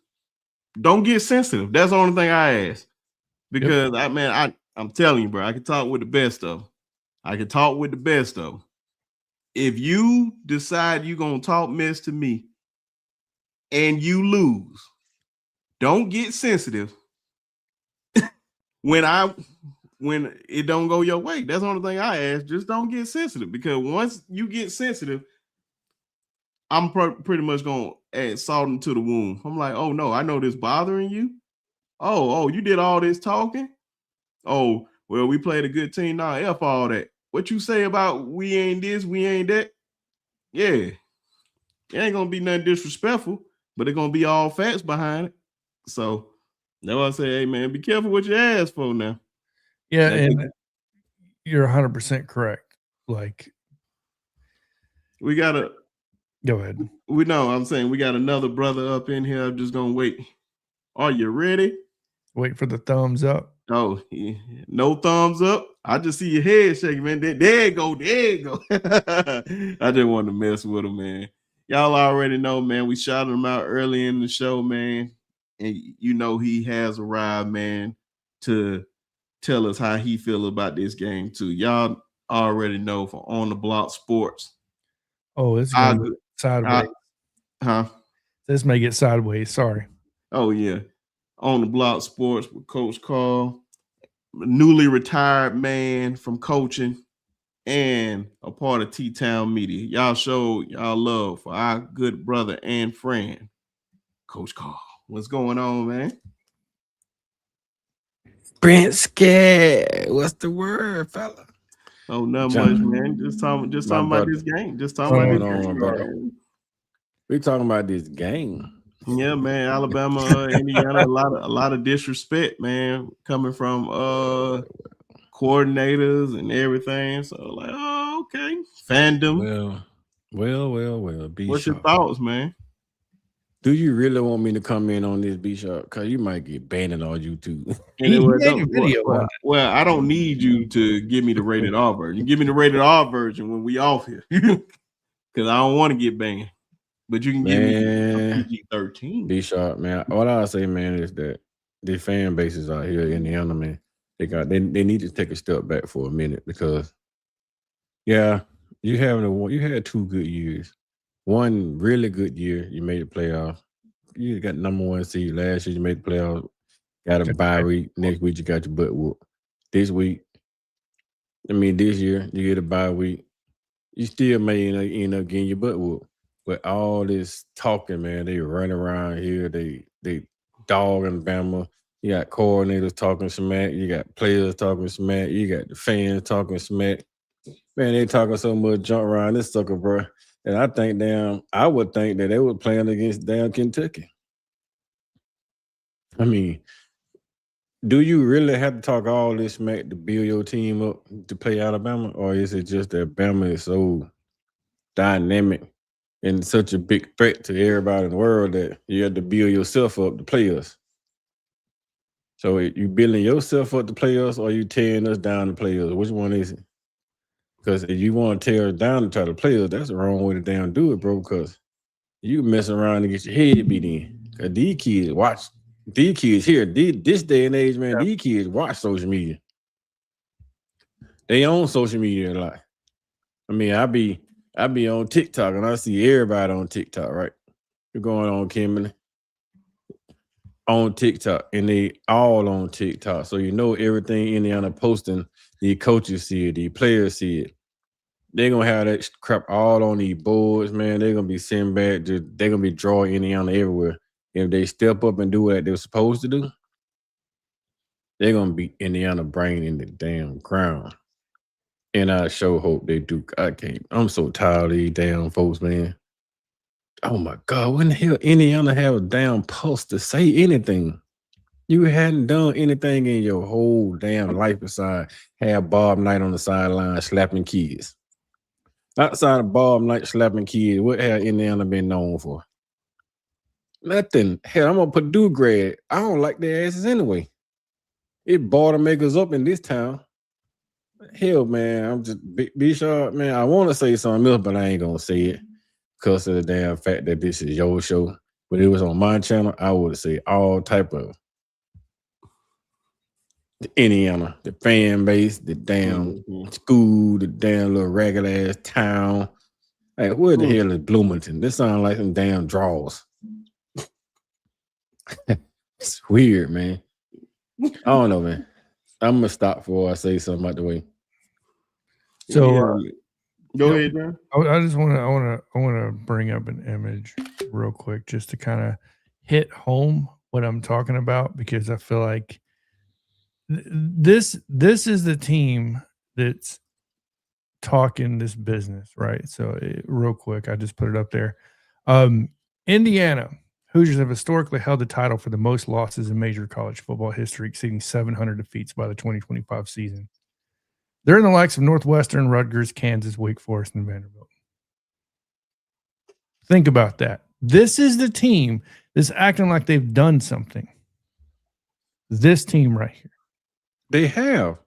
Don't get sensitive. That's the only thing I ask. Because I'm telling you, bro, I can talk with the best of them. If you decide you're going to talk mess to me and you lose, don't get sensitive when it don't go your way. That's the only thing I ask. Just don't get sensitive, because once you get sensitive, I'm pretty much going to add salt into the wound. I'm like, oh, no, I know this bothering you. Oh, you did all this talking? Oh, well, we played a good team. Nah, F all that. What you say about we ain't this, we ain't that? Yeah. It ain't going to be nothing disrespectful, but it's going to be all facts behind it. So that's why I say, hey, man, be careful what you ask for now. Yeah, and you're 100% correct. Like, we got to go ahead. We got another brother up in here. I'm just going to wait. Are you ready? Wait for the thumbs up. Oh, no thumbs up. I just see your head shaking, man. There you go. There you go. I just wanted to mess with him, man. Y'all already know, man. We shouted him out early in the show, man. And you know he has arrived, man, to tell us how he feels about this game, too. Y'all already know for On the Block Sports. Oh, it's going to sideways. This may get sideways. Sorry. Oh, yeah. On the Block Sports with Coach Karl, newly retired man from coaching and a part of T-Town Media. Y'all showed y'all love for our good brother and friend, Coach Karl. What's going on, man? Brinsky, what's the word, fella? Oh, not much, man. Just talking about this game. Just talking about this game, man. We talking about this game. Yeah, man. Alabama, Indiana, a lot of disrespect, man, coming from coordinators and everything. So like, oh, okay. Fandom. Well. What's your thoughts, man? Do you really want me to come in on this, B-Sharp? Because you might get banned on YouTube. Well, I don't need you to give me the rated R version. Give me the rated R version when we off here. Because I don't want to get banned. But you can give me PG-13. B-Sharp, man. All I say, man, is that the fan bases out here in Indiana, man, they need to take a step back for a minute because, yeah, you had 2 good years. One really good year, you made the playoff. You got number 1 seed last year. You made the playoff. Got a bye week. Next week you got your butt whooped. This year you get a bye week. You still may end up getting your butt whooped. But all this talking, man, they run around here. They dogging Bama. You got coordinators talking smack. You got players talking smack. You got the fans talking smack. Man, they talking so much junk around this sucker, bro. And I would think that they were playing against damn Kentucky. I mean, do you really have to talk all this smack to build your team up to play Alabama? Or is it just that Bama is so dynamic and such a big threat to everybody in the world that you have to build yourself up to play us? So you building yourself up to play us or you tearing us down to play us? Which one is it? Because if you want to tear us down to try to play us, that's the wrong way to damn do it, bro. Because you messing around and get your head beat in. Because these kids here, this day and age, man, these kids watch social media. They own social media a lot. I mean, I be on TikTok and I see everybody on TikTok, right? You're going on, Kimberly. On TikTok, and they all on TikTok. So you know everything Indiana posting, the coaches see it, the players see it. They're gonna have that crap all on these boards, man. They're gonna be sending back, they're gonna be drawing Indiana everywhere. If they step up and do what they're supposed to do, they're gonna be Indiana brain in the damn ground. And I sure hope they do. I'm so tired of these damn folks, man. Oh my God, when the hell Indiana have a damn pulse to say anything? You hadn't done anything in your whole damn life besides have Bob Knight on the sideline slapping kids. Outside of Bob Knight slapping kids, what have Indiana been known for? Nothing. Hell, I'm a Purdue grad. I don't like their asses anyway. It Boilermakers up in this town. Hell, man, I'm just be sharp, man. I want to say something else, but I ain't gonna say it. Because of the damn fact that this is your show. But it was on my channel, I would say all type of the Indiana, the fan base, the damn school, the damn little ragged ass town. Like, where the hell is Bloomington? This sounds like some damn draws. It's weird, man. I don't know, man. I'm gonna stop before I say something out the way. So go ahead, man. I just want to bring up an image real quick just to kind of hit home what I'm talking about, because I feel like this is the team that's talking this business, right? So real quick, I just put it up there. Indiana Hoosiers have historically held the title for the most losses in major college football history, exceeding 700 defeats by the 2025 season. They're in the likes of Northwestern, Rutgers, Kansas, Wake Forest, and Vanderbilt. Think about that. This is the team that's acting like they've done something. This team right here. They have.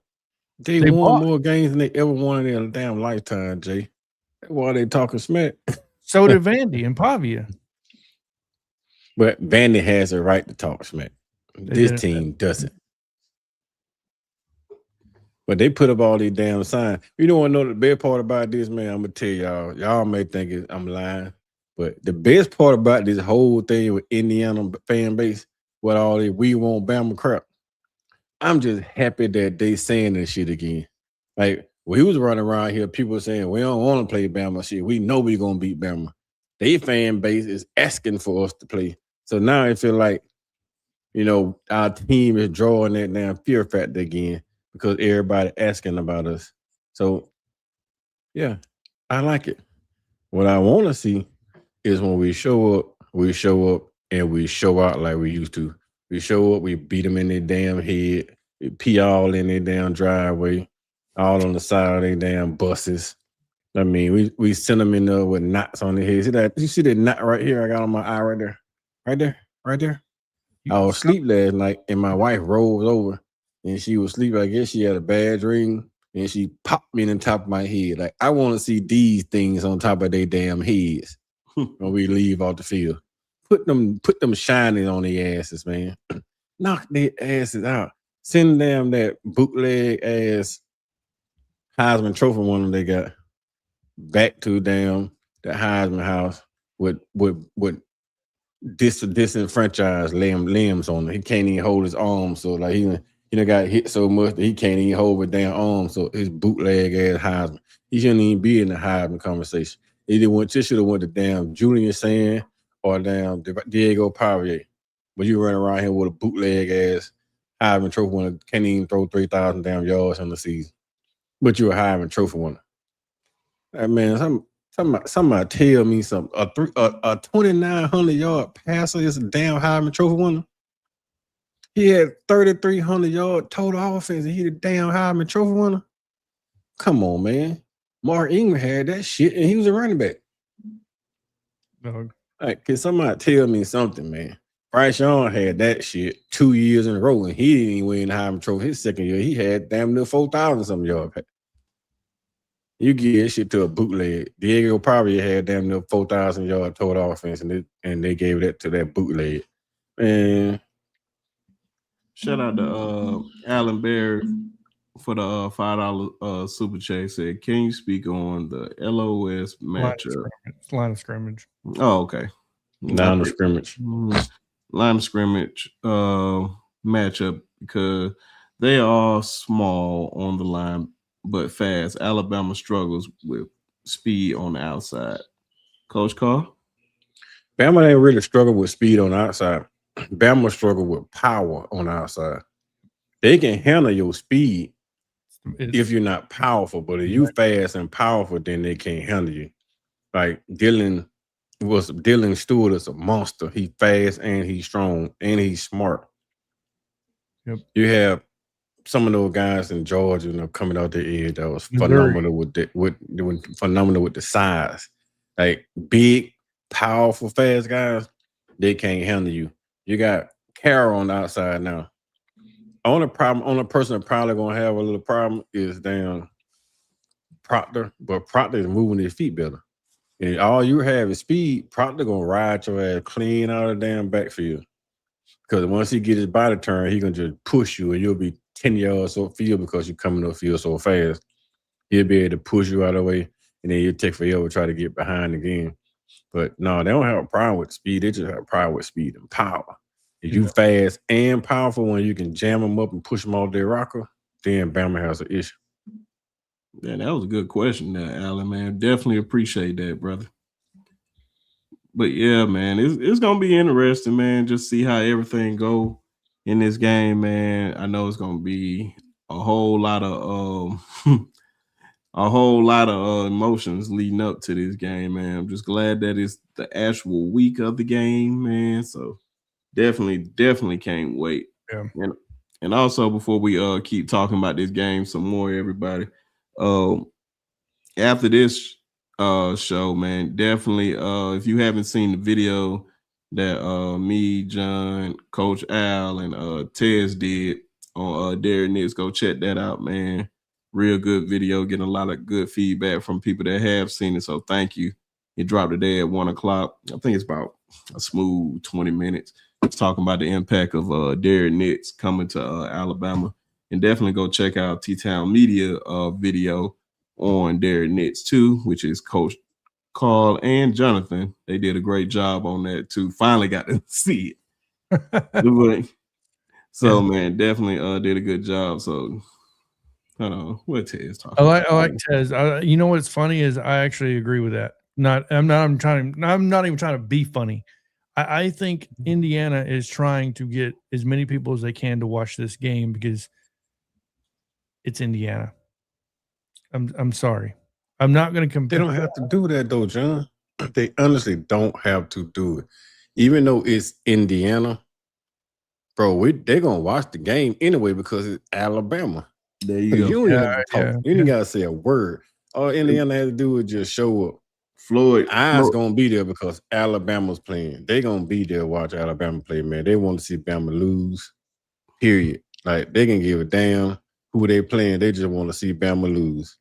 They They won bought. more games than they ever won in their damn lifetime, Jay. That's why they talking smack. So did Vandy and Pavia. But Vandy has a right to talk smack. They This didn't. team doesn't. But they put up all these damn signs. You don't want to know the best part about this, man? I'm gonna tell y'all. Y'all may think I'm lying, but the best part about this whole thing with Indiana fan base, with all this "we want Bama" crap, I'm just happy that they saying this shit again. Like when he was running around here, people were saying we don't want to play Bama shit. We know we're gonna beat Bama. Their fan base is asking for us to play. So now I feel like, our team is drawing that damn fear factor again because everybody asking about us. So yeah, I like it. What I want to see is when we show up and we show out like we used to. We show up, we beat them in their damn head, we pee all in their damn driveway, all on the side of their damn buses. I mean, we send them in there with knots on their head. See that? You see that knot right here? I got on my eye right there. Right there. Right there. I was asleep last night and my wife rolled over and she was asleep. I guess she had a bad dream and she popped me in the top of my head. Like, I want to see these things on top of their damn heads when we leave off the field. Put them shining on their asses, man. Knock their asses out. Send them that bootleg ass Heisman Trophy one they got back to the Heisman house with disenfranchised limbs on him. He can't even hold his arm, so like he got hit so much that he can't even hold his damn arm. So his bootleg ass Heisman, he shouldn't even be in the Heisman conversation. He should have went to damn Julian Sand or damn Diego Pavia. But you run around here with a bootleg ass Heisman Trophy winner, can't even throw 3,000 damn yards in the season. But you're a Heisman Trophy winner. That man, somebody tell me something. A 2,900-yard passer is a damn Heisman Trophy winner. He had 3,300-yard total offense, and he the damn Heisman Trophy winner. Come on, man. Mark Ingram had that shit, and he was a running back. No. Like, can somebody tell me something, man? Bryce Shawn had that shit 2 years in a row, and he didn't even win the Heisman Trophy. His second year, he had damn near 4,000-something yards. You give that shit to a bootleg. Diego probably had damn near 4,000-yard total offense, and they gave that to that bootleg. Man, shout out to Alan Bear for the $5 super chat. Said, can you speak on the LOS matchup? Line of scrimmage. Oh, okay. Line of scrimmage. Line of scrimmage matchup because they are small on the line but fast. Alabama struggles with speed on the outside. Coach Karl? Bama ain't really struggle with speed on the outside. Bama struggle with power on the outside. They can handle your speed if you're not powerful, but if you fast and powerful, then they can't handle you. Like Dylan Stewart is a monster. He fast and he's strong and he's smart. Yep. You have some of those guys in Georgia, coming out the edge that was phenomenal with the size. Like big, powerful, fast guys, they can't handle you. You got Karl on the outside now. Only person that probably gonna have a little problem is damn Proctor, but Proctor is moving his feet better. And all you have is speed. Proctor gonna ride your ass clean out of the damn backfield. Because once he get his body turned, he gonna just push you and you'll be 10 yards off field because you're coming up field so fast. He'll be able to push you out of the way, and then you'll take forever to try to get behind again. But no, they don't have a problem with speed. They just have a problem with speed and power. If you fast and powerful when you can jam them up and push them off their rocker, then Bama has an issue. Yeah, that was a good question there, Alan, man. Definitely appreciate that, brother. But yeah, man, it's gonna be interesting, man. Just see how everything go in this game, man. I know it's gonna be a whole lot of emotions leading up to this game, man. I'm just glad that it's the actual week of the game, man. So definitely can't wait. Yeah. And also before we keep talking about this game some more, everybody, after this show, man, definitely if you haven't seen the video that me, John, Coach Al, and Tez did on Derek Nix, go check that out, man. real good video, getting a lot of good feedback from people that have seen it. So thank you. It dropped today at 1 o'clock. I think it's about a smooth 20 minutes. It's talking about the impact of Derek Nitz coming to Alabama. And definitely go check out T-Town Media video on Derek Nitz too, which is Coach Karl and Jonathan. They did a great job on that too. Finally got to see it. So man, definitely did a good job. So I don't know what Ted's talking about. I like Ted's. You know what's funny is I actually agree with that. I'm not even trying to be funny. I think Indiana is trying to get as many people as they can to watch this game because it's Indiana. I'm sorry. I'm not going to compare. They don't have to do that though, John. They honestly don't have to do it. Even though it's Indiana, bro, they're going to watch the game anyway because it's Alabama. There you go. You don't even have to talk. You ain't got to say a word. All Indiana has to do is just show up. Floyd going to be there because Alabama's playing. They're going to be there to watch Alabama play, man. They want to see Bama lose, period. Like, they can give a damn who they playing. They just want to see Bama lose.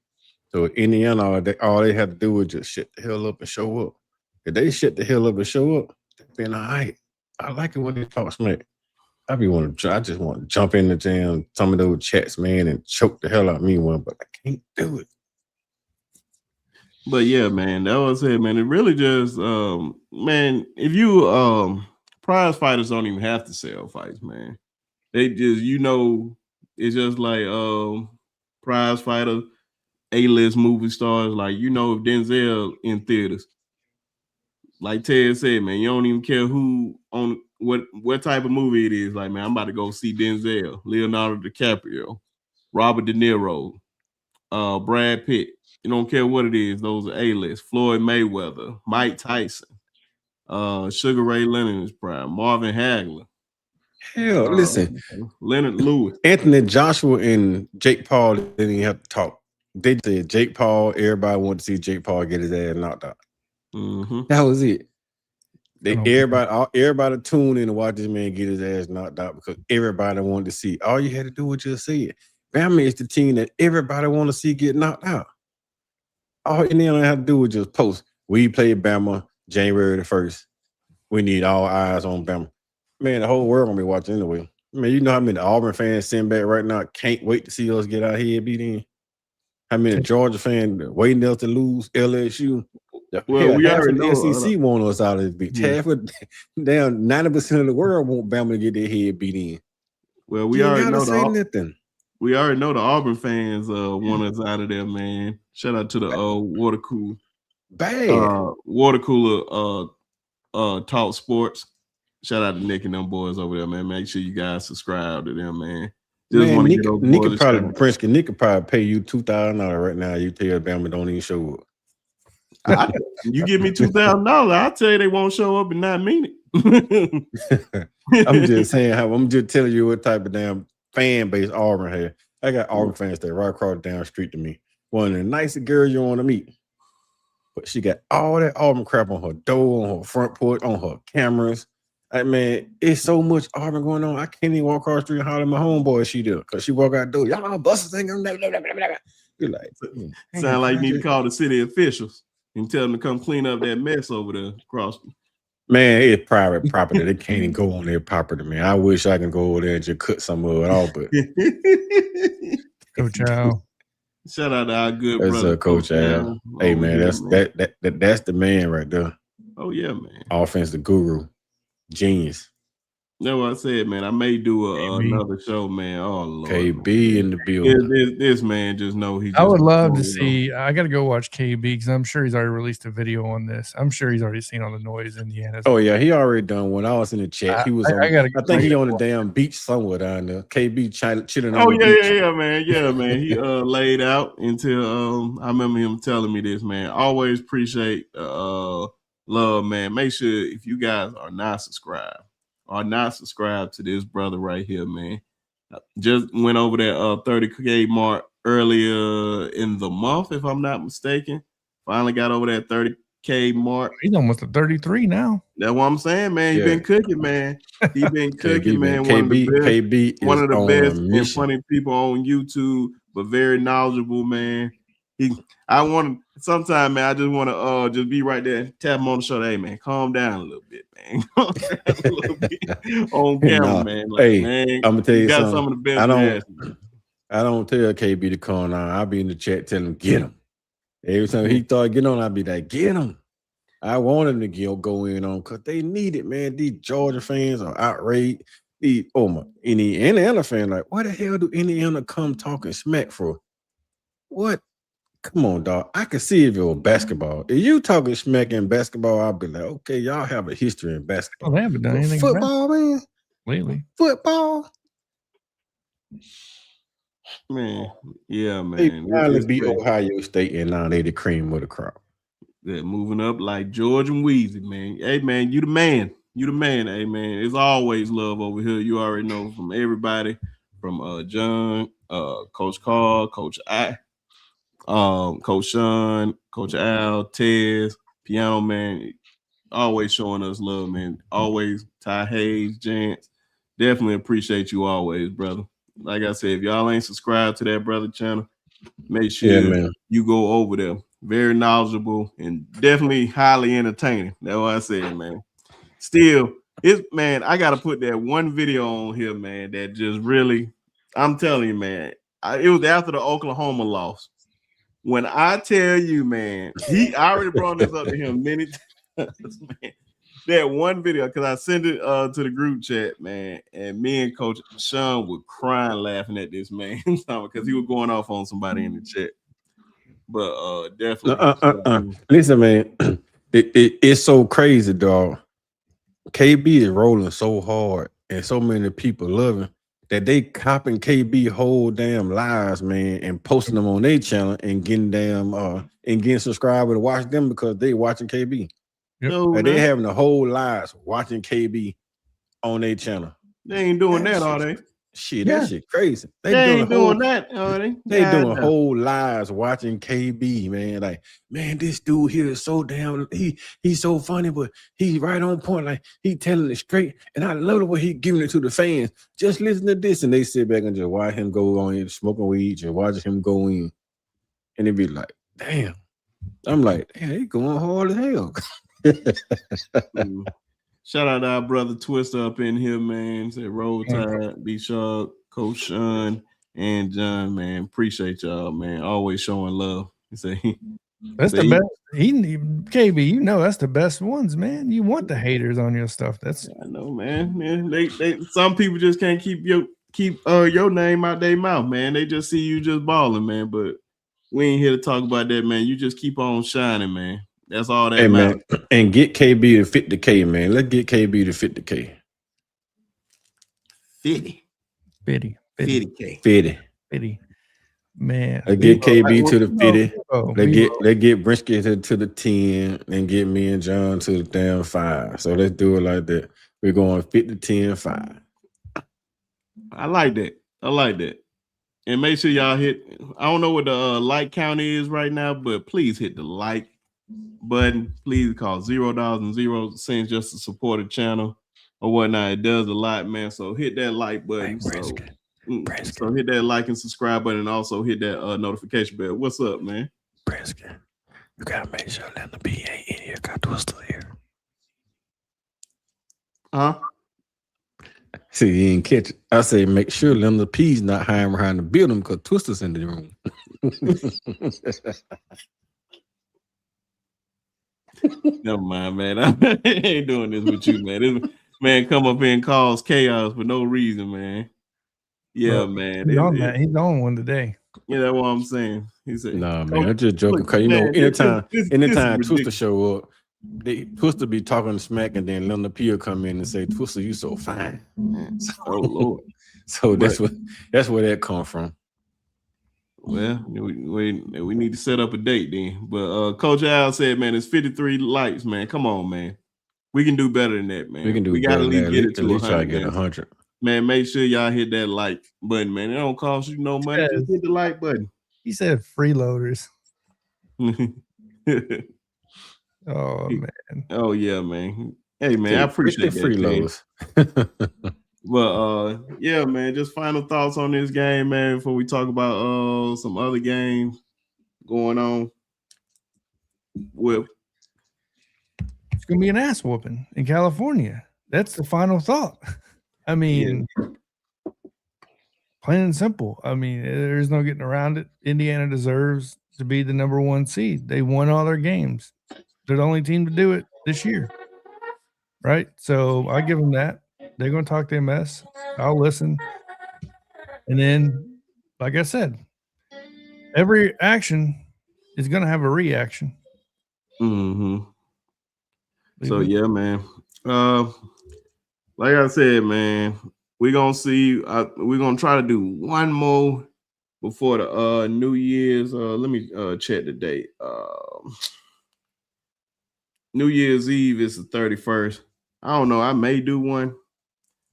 So Indiana, all they have to do is just shut the hell up and show up. If they shut the hell up and show up, they've been all right. I like it when they talk smack. I just want to jump in the jam, some of those chats, man, and choke the hell out of me one, but I can't do it. But yeah, man, that was it, man. It really just, man, if you, prize fighters don't even have to sell fights, man. They just, it's just like prize fighter, A-list movie stars, like, if Denzel in theaters, like Ted said, man, you don't even care who on what type of movie it is. Like, man, I'm about to go see Denzel, Leonardo DiCaprio, Robert De Niro, Brad Pitt. You don't care what it is. Those are A-list. Floyd Mayweather, Mike Tyson, Sugar Ray Leonard is prime, Marvin Hagler. Hell, listen, Leonard Lewis, Anthony Joshua, and Jake Paul didn't even have to talk. They said Jake Paul. Everybody wanted to see Jake Paul get his ass knocked out. Mm-hmm. That was it. Everybody tuned in to watch this man get his ass knocked out because everybody wanted to see. All you had to do was just see it. Bama is the team that everybody want to see get knocked out. All Indiana have to do is just post. We play Bama January the 1st. We need all eyes on Bama. Man, the whole world gonna be watching anyway. Man, you know how many Auburn fans sitting back right now can't wait to see us get our head beat in? How many Georgia fans waiting else to lose LSU? Well, we already know SEC want us out of this bitch. Half of down 90% of the world want Bama to get their head beat in. Well, we already know the Auburn fans want us out of there, man. Shout out to the water cooler. Water cooler Talk Sports. Shout out to Nick and them boys over there, man. Make sure you guys subscribe to them, man. Nick could probably pay you $2,000 right now. You tell Bama don't even show up. You give me $2,000, I'll tell you they won't show up and not mean it. I'm just saying I'm just telling you what type of damn fan base Auburn has. I got Auburn fans that right across down the street to me. One of the nicest girls you want to meet. But she got all that Auburn crap on her door, on her front porch, on her cameras. Like, man, it's so much Auburn going on. I can't even walk across the street and holler at my homeboy. She do because she walk out the door. Y'all buses ain't gonna. You're like, sound like you need to call the city officials and tell them to come clean up that mess over there across. Man, it's private property. They can't even go on their property, man. I wish I can go over there and just cut some of it off, but Coach Al. Shout out to our good brother, Coach Al. Hey, man, that's the man right there. Oh yeah, man. Offensive guru. Genius. That's what I said, man. I may do another show, man. Oh Lord, KB in the building. This man just know he. I would love to see. I got to go watch KB because I'm sure he's already released a video on this. I'm sure he's already seen all the noise Indiana. Oh yeah, he already done one. I was in the chat. He was. I think he on the damn beach somewhere down there. KB chilling. Oh yeah, man. Yeah, man. He laid out until I remember him telling me this, man. Always appreciate love, man. Make sure if you guys are not subscribed to this brother right here, man. Just went over that 30K mark earlier in the month, if I'm not mistaken. Finally got over that Kmart. He's almost at 33 now. That's what I'm saying, man. He Yeah. been cooking, man. He been cooking, man. One of the best, KB one is of the on best a and mission. funny people on YouTube, but very knowledgeable, man. Sometimes, man, I just want to just be right there, tap him on the shoulder. Hey, man, calm down a little bit, man. A little bit on camera, Nah, man. Like, hey, man, I'm gonna tell you got something. some of the best. I don't tell KB to calm down. I'll be in the chat telling him, get him. Every time he thought getting on, I'll be like, get him. I want him to go in on because they need it, man. These Georgia fans are outraged. Any Indiana fan, like, why the hell do Indiana come talking smack for? What? Come on, dog. I can see if it was basketball. If you talking smack in basketball, I'll be like, okay, y'all have a history in basketball. Oh, they haven't done But anything. football, man. Lately. Football. Man, yeah, man. They finally It's beat crazy. Ohio State, and now they the cream of the crop. They're moving up like George and Weezy, man. Hey, man, you the man. You the man. Hey, man, it's always love over here. You already know from everybody, from John, Coach Karl, Coach I, Coach Shawn, Coach Al, Tez, Piano Man, always showing us love, man. Always Ty Hayes, Jance. Definitely appreciate you always, brother. Like I said, if y'all ain't subscribed to that brother channel, make sure you go over there. Very knowledgeable and definitely highly entertaining. That's what I said, man. Still, I gotta put that one video on here, man. That just really, I'm telling you, man. It was after the Oklahoma loss. When I tell you, man, I already brought this up to him many times, man. That one video, because I sent it to the group chat, man, and me and Coach Shawn were crying laughing at this man because he was going off on somebody in the chat. But definitely. Listen, man, it's so crazy, dog. KB is rolling so hard, and so many people loving that they copying KB whole damn lives, man, and posting them on their channel and getting getting subscribers to watch them because they watching KB. Yep. They having the whole lives watching KB on their channel. They ain't doing that, are they? Shit, that shit crazy. They ain't doing that, are they? They doing whole lives watching KB, man. Like, man, this dude here is so damn. He's so funny, but he's right on point. Like, he telling it straight, and I love the way he giving it to the fans. Just listen to this, and they sit back and just watch him go on in, smoking weed, just watching him go in, and it be like, damn. I'm like, damn, he going hard as hell. Shout out to our brother Twister up in here, man. Say Roll Tide, be sharp, Coach Shawn and John, man. Appreciate y'all, man. Always showing love. That's the best. KB, you know that's the best ones, man. You want the haters on your stuff. I know, man. They some people just can't keep your name out their mouth, man. They just see you just balling, man. But we ain't here to talk about that, man. You just keep on shining, man. That's all that matters. Man, and get KB to 50K, man. Let's get KB to 50K. 50K. Man. Let's get KB to the 50. Let's get Brisket to the 10 and get me and John to the damn 5. So let's do it like that. We're going 50, 10, 5. I like that. And make sure y'all hit. I don't know what the like count is right now, but please hit the like button. Please call $0.00 just to support the channel or whatnot. It does a lot, man. So hit that like button. So hit that like and subscribe button, and also hit that notification bell. What's up, man? Brisket, you gotta make sure that the PA in here got Twister here. Huh? See, you didn't catch it. I say make sure Linda P's not hiding behind the building because Twister's in the room. Never mind, man. I ain't doing this with you, man. This man come up here and cause chaos for no reason, man. Yeah, man. He's on one today. Yeah, that's what I'm saying. He said, "Nah, man, I'm just joking." Because anytime Twister show up, Twister be talking smack, and then Linda P will come in and say, "Twister, you so fine." Oh Lord. So that's where that come from. Well, we need to set up a date then. But Coach Al said, man, it's 53 likes, man. Come on, man. We can do better than that, man. We gotta at least get it to 100. Try to get 100. Man, make sure y'all hit that like button, man. It don't cost you no money. Just hit the like button. He said freeloaders. Oh man. Oh yeah, man. Hey man, I Get the appreciate free that, King. lows. But yeah, man, just final thoughts on this game, man, before we talk about some other games going on with It's gonna be an ass whooping in California. That's the final thought. I mean, plain and simple. I mean, there's no getting around it. Indiana deserves to be the number 1 seed. They won all their games. They're the only team to do it this year. Right? So I give them that. They're gonna talk their mess. I'll listen. And then, like I said, every action is gonna have a reaction. Mm-hmm. So Leave it- yeah, man. Like I said, man, we're gonna see. We're gonna try to do one more before the New Year's. Let me check the date. New Year's Eve is the 31st. I don't know. I may do one.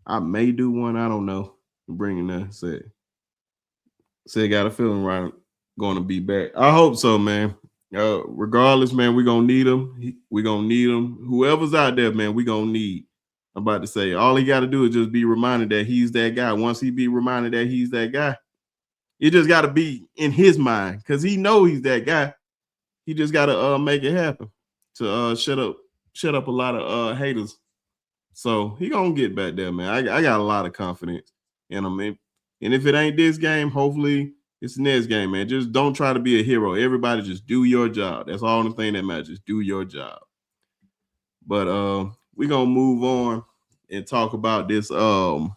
I don't know. Bringing that said got a feeling right going to be back. I hope so, man. Regardless, man, we're gonna need him. We're gonna need him. Whoever's out there, man, we're gonna need. I'm about to say all he got to do is just be reminded that he's that guy. Once he be reminded that he's that guy, it just got to be in his mind because he know he's that guy. He just got to make it happen to shut up a lot of haters. So he gonna get back there, man. I got a lot of confidence in him, man. And if it ain't this game, hopefully it's the next game, man. Just don't try to be a hero. Everybody just do your job. That's all the thing that matters. Just do your job. But we're gonna move on and talk about this. The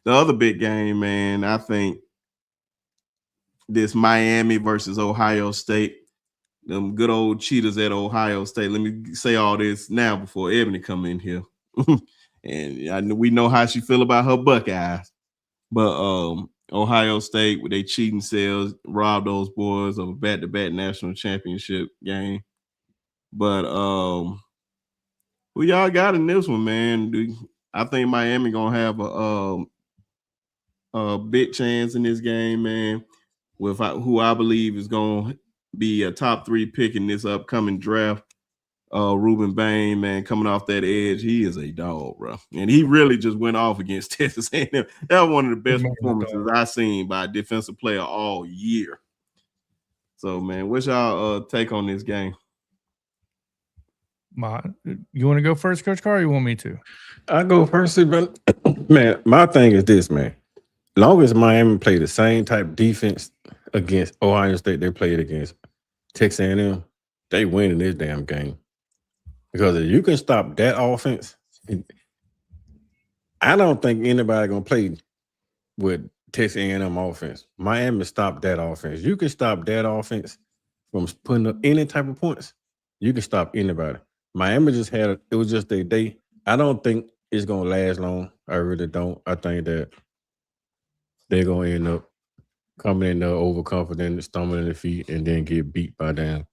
other big game, man. I think this Miami versus Ohio State. Them good old cheaters at Ohio State. Let me say all this now before Ebony come in here. And we know how she feel about her Buckeyes. But Ohio State with their cheating selves robbed those boys of a back-to-back national championship game. But who y'all got in this one, man? I think Miami gonna have a big chance in this game, man. With who I believe is gonna be a top 3 pick in this upcoming draft. Ruben Bain, man, coming off that edge, he is a dog, bro. And he really just went off against Texas A&M. That was one of the best performances I've seen by a defensive player all year. So, man, what's y'all take on this game? You want to go first, Coach Karl, or you want me to? I go first, but man, my thing is this, man. Long as Miami play the same type of defense against Ohio State they played against Texas A&M, they win in this damn game. Because if you can stop that offense, I don't think anybody gonna play with Texas A&M offense. Miami stopped that offense. You can stop that offense from putting up any type of points. You can stop anybody. Miami just had it was just their day. I don't think it's gonna last long. I really don't. I think that they're gonna end up coming in there overconfident, stumbling their feet, and then get beat by damn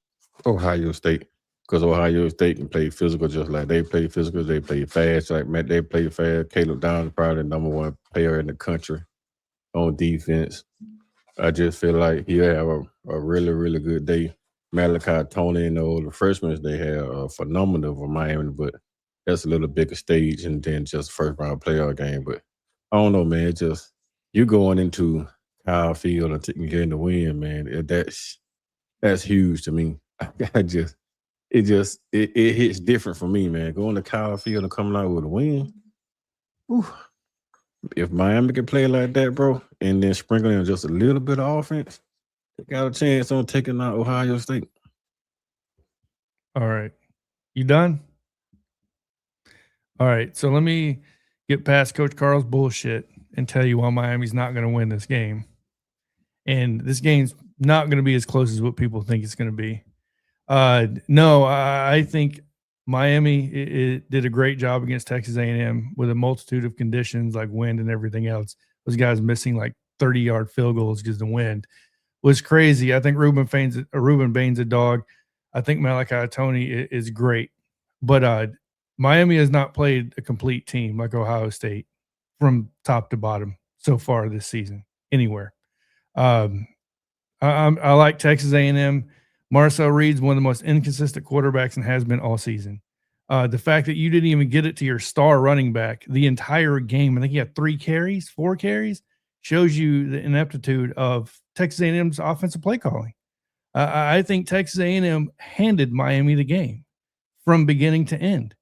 Ohio State. Because Ohio State can play physical just like they play physical. They play fast, like Matt, they play fast. Caleb Downs probably the number 1 player in the country on defense. I just feel like he'll have a really, really good day. Malachi Tony and all the freshmen they have are phenomenal for Miami, but that's a little bigger stage and then just first round playoff game. But I don't know, man. It's just you going into Kyle Field and getting the win, man. That's huge to me. It hits different for me, man. Going to Kyle Field and coming out with a win. Whew. If Miami can play like that, bro, and then sprinkling in just a little bit of offense, they got a chance on taking out Ohio State. All right. You done? All right. So let me get past Coach Karl's bullshit and tell you why Miami's not going to win this game. And this game's not going to be as close as what people think it's going to be. No, I think Miami it did a great job against Texas A&M with a multitude of conditions like wind and everything else. Those guys missing like 30-yard field goals because the wind was crazy. I think Ruben Bain's a dog. I think Malachi Tony is great. But Miami has not played a complete team like Ohio State from top to bottom so far this season anywhere. I like Texas A&M. Marcel Reed's one of the most inconsistent quarterbacks and has been all season. The fact that you didn't even get it to your star running back the entire game, I think he had 4 carries, shows you the ineptitude of Texas A&M's offensive play calling. I think Texas A&M handed Miami the game from beginning to end.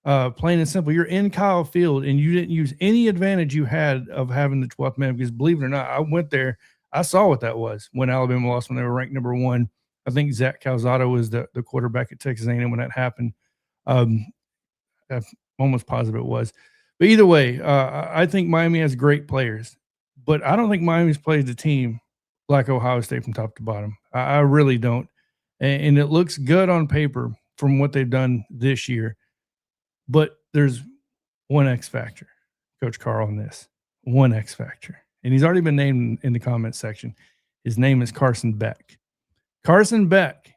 Plain and simple, you're in Kyle Field and you didn't use any advantage you had of having the 12th man, because believe it or not, I went there. I saw what that was when Alabama lost, when they were ranked number 1. I think Zach Calzado was the quarterback at Texas A&M when that happened. I'm almost positive it was. But either way, I think Miami has great players, but I don't think Miami's played the team like Ohio State from top to bottom. I really don't. And it looks good on paper from what they've done this year. But there's one X factor, Coach Karl, on this. One X factor. And he's already been named in the comments section. His name is Carson Beck. Carson Beck,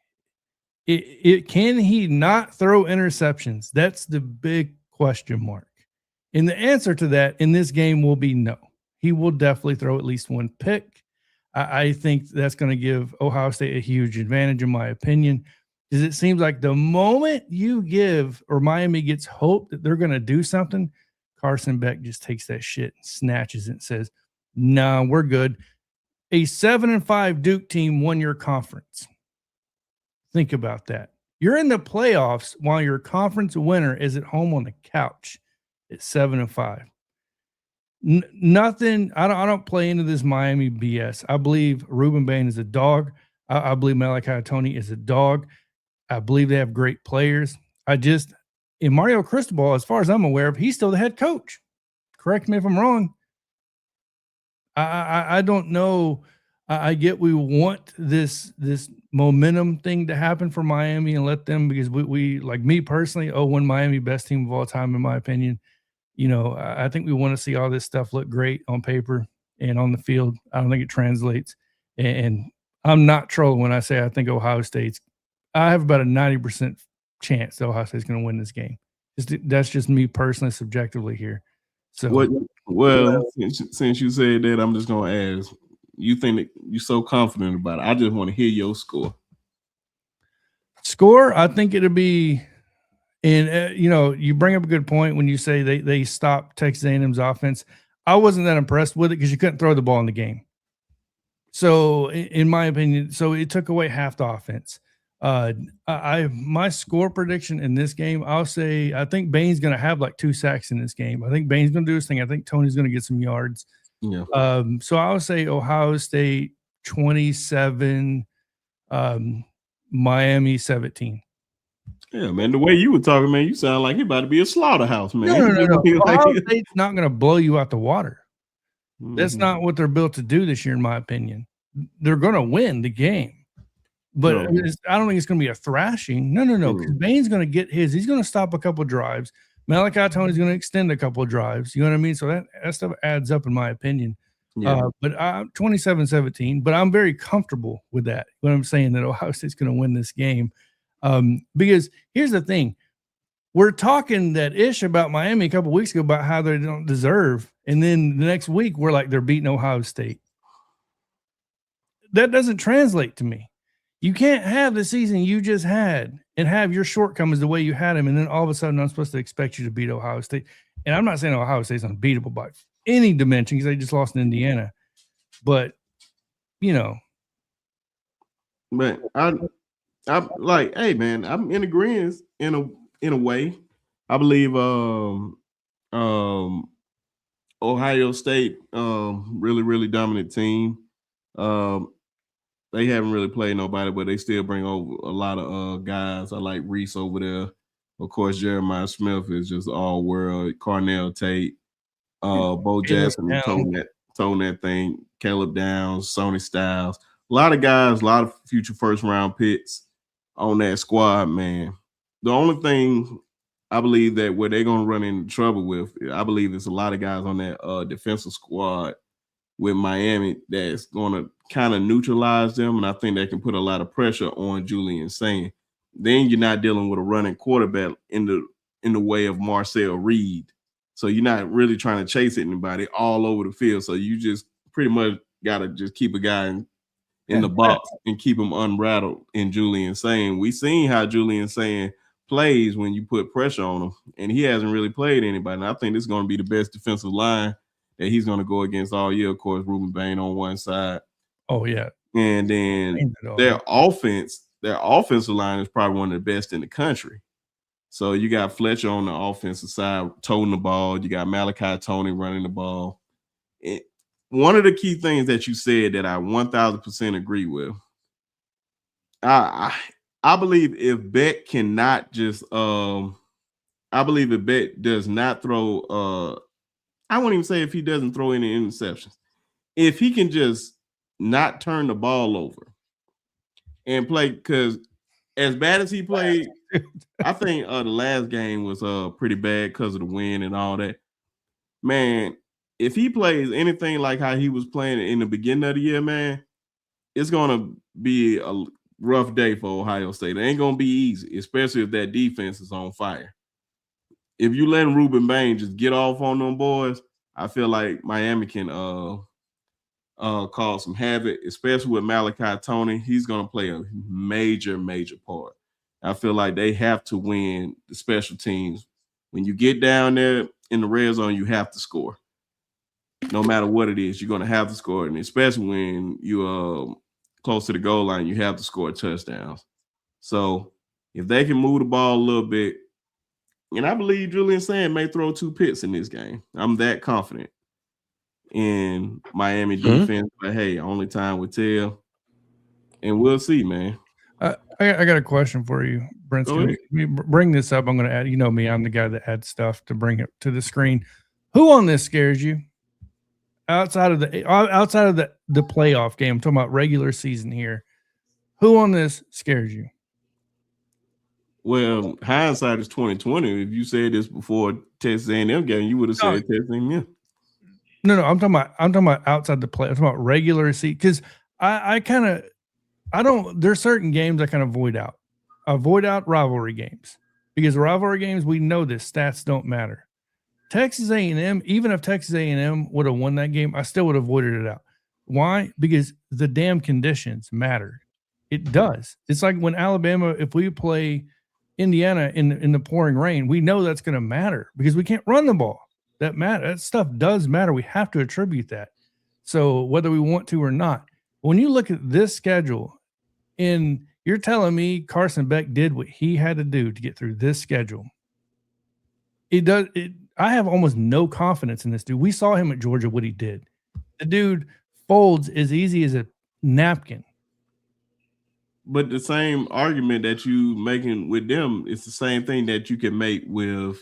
can he not throw interceptions? That's the big question mark. And the answer to that in this game will be no. He will definitely throw at least one pick. I think that's going to give Ohio State a huge advantage, in my opinion, because it seems like the moment you give or Miami gets hope that they're going to do something, Carson Beck just takes that shit and snatches it and says, "No, we're good." A 7-5 Duke team won your conference. Think about that. You're in the playoffs while your conference winner is at home on the couch at 7-5. Nothing. I don't play into this Miami BS. I believe Ruben Bain is a dog. I believe Malachi Tony is a dog. I believe they have great players. In Mario Cristobal, as far as I'm aware of, he's still the head coach. Correct me if I'm wrong. I don't know. I get we want this momentum thing to happen for Miami and let them, because we like me personally, when Miami best team of all time, in my opinion. You know, I think we want to see all this stuff look great on paper and on the field. I don't think it translates. And I'm not trolling when I say I think Ohio State's – I have about a 90% chance that Ohio State's going to win this game. That's just me personally, subjectively here. So, since you said that, I'm just going to ask, you think that you're so confident about it? I just want to hear your score. I think it'll be – and, you bring up a good point when you say they stopped Texas A&M's offense. I wasn't that impressed with it because you couldn't throw the ball in the game. So, in my opinion, it took away half the offense. My score prediction in this game, I'll say I think Bain's going to have like 2 sacks in this game. I think Bain's going to do his thing. I think Tony's going to get some yards. Yeah. So I'll say Ohio State 27, Miami 17. Yeah, man. The way you were talking, man, you sound like you're about to be a slaughterhouse, man. No. Ohio State's not going to blow you out the water. That's not what they're built to do this year, in my opinion. They're going to win the game, but I don't think it's going to be a thrashing. No. Because Bain's going to get his. He's going to stop a couple of drives. Malachi Tony's going to extend a couple of drives. You know what I mean? So that stuff adds up, in my opinion. Yeah. But 27-17. But I'm very comfortable with that. What I'm saying, that Ohio State's going to win this game. Because here's the thing. We're talking that ish about Miami a couple of weeks ago about how they don't deserve. And then the next week, we're like, they're beating Ohio State. That doesn't translate to me. You can't have the season you just had and have your shortcomings the way you had them. And then all of a sudden, I'm supposed to expect you to beat Ohio State. And I'm not saying Ohio State's unbeatable by any dimension, because they just lost in Indiana. But, But I'm like, hey, man, I'm in agreement in a way. I believe Ohio State, really, really dominant team. They haven't really played nobody, but they still bring over a lot of guys. I like Reese over there. Of course, Jeremiah Smith is just all world. Carnell Tate, Bo Jackson tone that thing. Caleb Downs, Sonny Styles. A lot of guys, a lot of future first round picks on that squad, man. The only thing I believe that where they're going to run into trouble with, I believe there's a lot of guys on that defensive squad with Miami that's going to kind of neutralize them, and I think that can put a lot of pressure on Julian Sain. Then you're not dealing with a running quarterback in the way of Marcel Reed, so you're not really trying to chase anybody all over the field. So you just pretty much got to just keep a guy in the box and keep him unrattled in Julian Sane. We seen how Julian Sane plays when you put pressure on him, and he hasn't really played anybody. And I think this is going to be the best defensive line that he's going to go against all year. Of course, Ruben Bain on one side. Oh yeah, and then their offensive line is probably one of the best in the country. So you got Fletcher on the offensive side toting the ball. You got Malachi Tony running the ball. One of the key things that you said that I 1000% agree with. I believe if Beck cannot just I believe if Beck does not throw I won't even say if he doesn't throw any interceptions. If he can just not turn the ball over and play, because as bad as he played, I think the last game was pretty bad because of the wind and all that. Man, if he plays anything like how he was playing in the beginning of the year, man, it's gonna be a rough day for Ohio State. It ain't gonna be easy, especially if that defense is on fire. If you let Ruben Bain just get off on them boys, I feel like Miami can cause some havoc, especially with Malachi Tony. He's gonna play a major part. I feel like they have to win the special teams. When you get down there in the red zone, you have to score. No matter what it is, you're gonna have to score, and especially when you're close to the goal line, you have to score touchdowns. So if they can move the ball a little bit, and I believe Julian Sand may throw 2 picks in this game. I'm that confident in Miami defense, but hey, only time will tell, and we'll see, man. I got a question for you, Brent. Bring this up. I'm going to add. You know me. I'm the guy that adds stuff to bring it to the screen. Who on this scares you? Outside of the playoff game, I'm talking about regular season here. Who on this scares you? Well, hindsight is 2020. If you said this before Texas A&M game, you would have said Texas A&M. No, I'm talking about outside the play. I'm talking about regular season, because I don't. There's certain games I kind of avoid out. Avoid out rivalry games, because rivalry games, we know this, stats don't matter. Texas A&M, even if Texas A&M would have won that game, I still would have avoided it out. Why? Because the damn conditions matter. It does. It's like when Alabama, if we play Indiana in the pouring rain, we know that's going to matter because we can't run the ball. That stuff does matter. We have to attribute that. So whether we want to or not, when you look at this schedule, and you're telling me Carson Beck did what he had to do to get through this schedule, I have almost no confidence in this dude. We saw him at Georgia, what he did. The dude folds as easy as a napkin. But the same argument that you making with them, it's the same thing that you can make with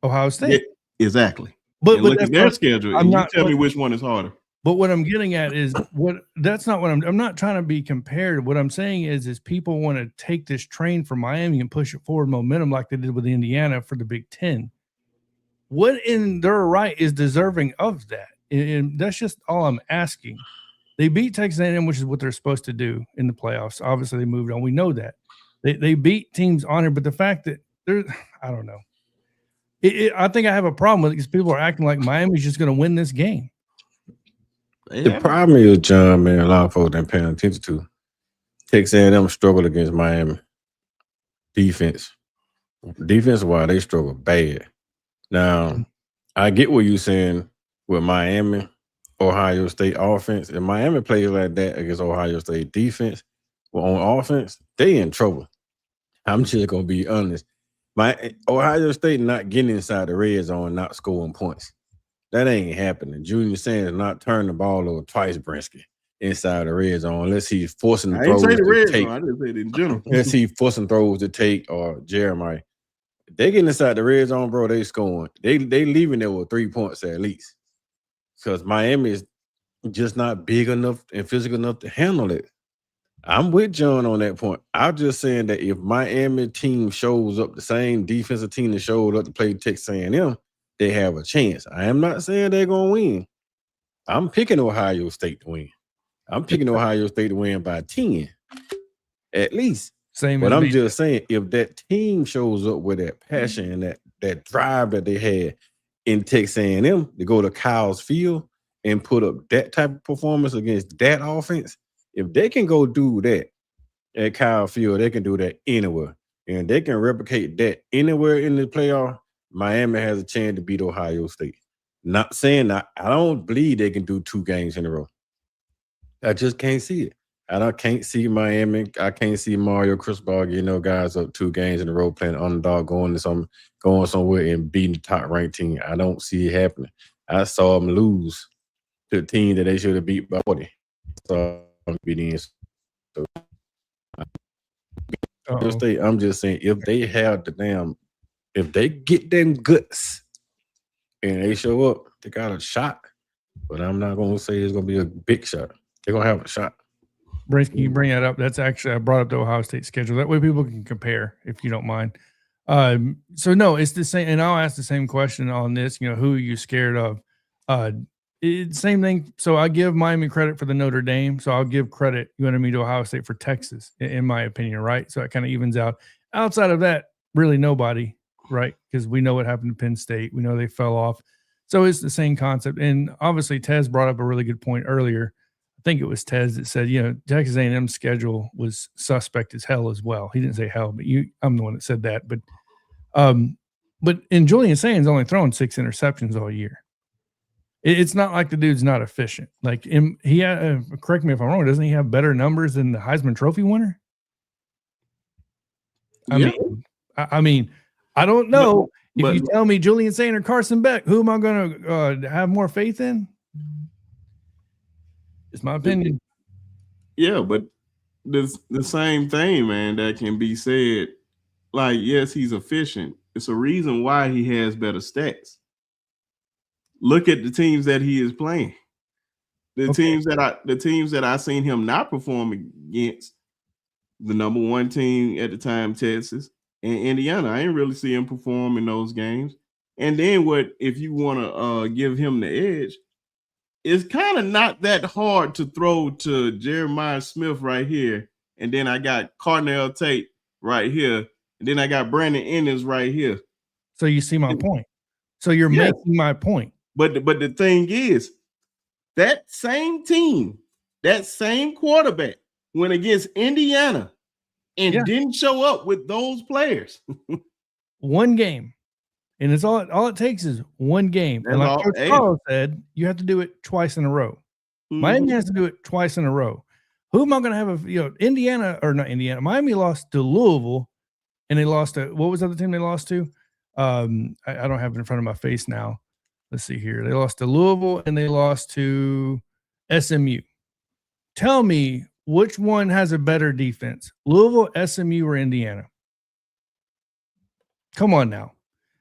Ohio State. Exactly. But look at their schedule, and you tell me which one is harder. But what I'm getting at is that's not what I'm not trying to be compared. What I'm saying is people want to take this train from Miami and push it forward momentum like they did with Indiana for the Big Ten. What in their right is deserving of that? And that's just all I'm asking. They beat Texas A&M, which is what they're supposed to do in the playoffs. Obviously, they moved on. We know that. They beat teams on here, but the fact that I don't know. I think I have a problem with it because people are acting like Miami's just going to win this game. The problem is, John, man, a lot of folks didn't pay attention to. Texas A&M struggled against Miami defense. Defense-wise, they struggle bad. Now, I get what you're saying with Miami, Ohio State offense. If Miami plays like that against Ohio State defense, well, on offense, they in trouble. I'm just going to be honest. Ohio State not getting inside the red zone, not scoring points. That ain't happening. Junior Sanders not turning the ball over twice, Brinsky, inside the red zone. Unless he's forcing the throws to take. I didn't say it in general. Unless he's forcing throws to take, or Jeremiah. They getting inside the red zone, bro. They scoring. They leaving there with 3 points at least. Because Miami is just not big enough and physical enough to handle it. I'm with John on that point. I'm just saying that if Miami team shows up, the same defensive team that showed up to play Texas A&M, they have a chance. I am not saying they're going to win. I'm picking Ohio State to win. I'm picking Ohio State to win by 10, at least. But I'm just saying, if that team shows up with that passion and that drive that they had in Texas A&M to go to Kyle's Field and put up that type of performance against that offense, If they can go do that at Kyle Field, they can do that anywhere. And they can replicate that anywhere in the playoff. Miami has a chance to beat Ohio State. Not saying that I don't believe they can do 2 games in a row. I just can't see it. Can't see Miami. I can't see Mario Cristobal getting those guys up 2 games in a row playing underdog, going somewhere and beating the top ranked team. I don't see it happening. I saw them lose to a team that they should have beat by 40. So I'm beating. So I'm just saying, if they have if they get them guts and they show up, they got a shot. But I'm not gonna say it's gonna be a big shot. They're gonna have a shot. Brinsky, you bring that up. That's actually, I brought up the Ohio State schedule. That way people can compare, if you don't mind. So no, it's the same. And I'll ask the same question on this. You know, who are you scared of? Same thing. So I give Miami credit for the Notre Dame. So I'll give credit, you wanted me to Ohio State for Texas, in my opinion, right? So it kind of evens out. Outside of that, really nobody, right? Because we know what happened to Penn State. We know they fell off. So it's the same concept. And obviously, Tez brought up a really good point earlier. I think it was Tez that said, you know, Texas A&M's schedule was suspect as hell as well. He didn't say hell, but I'm the one that said that. But in Julian Saint's only thrown 6 interceptions all year. It's not like the dude's not efficient. Like correct me if I'm wrong, doesn't he have better numbers than the Heisman Trophy winner? I mean, I don't know. If you tell me Julian Saint or Carson Beck, who am I going to have more faith in? It's my opinion. Yeah, but the same thing, man, that can be said. Like, yes, he's efficient. It's a reason why he has better stats. Look at the teams that he is playing. The teams that I seen him not perform against, the number 1 team at the time, Texas, and Indiana. I didn't really see him perform in those games. And then if you want to give him the edge, it's kind of not that hard to throw to Jeremiah Smith right here. And then I got Carnell Tate right here. And then I got Brandon Ennis right here. So you see my point. So you're making my point. But the thing is, that same team, that same quarterback went against Indiana and didn't show up with those players. 1 game. And it's all it takes is 1 game. And like Coach Karl said, you have to do it twice in a row. Mm-hmm. Miami has to do it twice in a row. Who am I going to have? Indiana, or not Indiana. Miami lost to Louisville, and they lost to, what was the other team they lost to? I don't have it in front of my face now. Let's see here. They lost to Louisville, and they lost to SMU. Tell me which one has a better defense, Louisville, SMU, or Indiana? Come on now.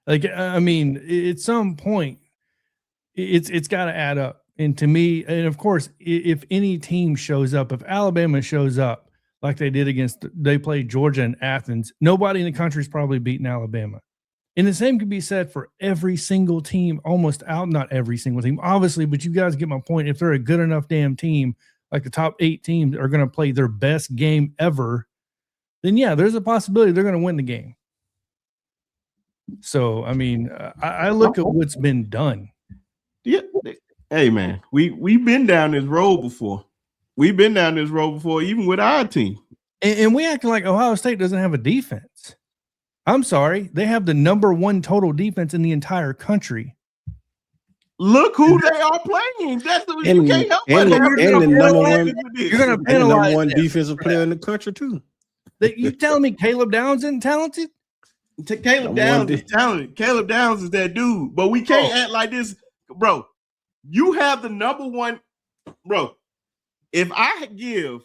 Like, I mean, at some point, it's got to add up. And to me, and of course, if any team shows up, if Alabama shows up like they did they played Georgia and Athens, nobody in the country is probably beating Alabama. And the same could be said for every single team, not every single team, obviously, but you guys get my point. If they're a good enough damn team, like the top 8 teams are going to play their best game ever, then yeah, there's a possibility they're going to win the game. So, I mean, I look at what's been done. Yeah. Hey, man, we've been down this road before. We've been down this road before, even with our team. And we act like Ohio State doesn't have a defense. I'm sorry. They have the number 1 total defense in the entire country. Look who they are playing. That's what you can't help but you're going to penalize the number 1 defensive player in the country, too. You telling me Caleb Downs isn't talented? Caleb Downs is talented. Caleb Downs is that dude. But we can't act like this. Bro, you have the number 1. Bro, if I give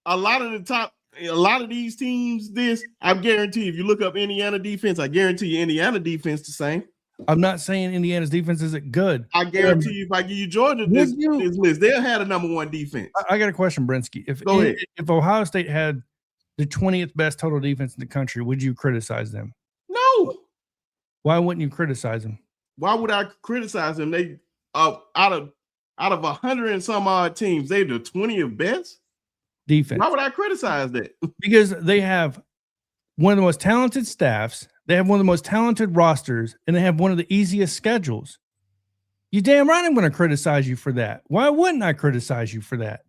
a lot of these teams this, I guarantee if you look up Indiana defense, I guarantee you Indiana defense the same. I'm not saying Indiana's defense isn't good. I guarantee you if I give you Georgia this list, they'll have a number 1 defense. I got a question, Brinsky. If Ohio State had the 20th best total defense in the country, would you criticize them? No. Why wouldn't you criticize them? Why would I criticize them? They out of 100 and some odd teams, they're the 20th best defense. Why would I criticize that? Because they have one of the most talented staffs, they have one of the most talented rosters, and they have one of the easiest schedules. You damn right I'm going to criticize you for that. Why wouldn't I criticize you for that?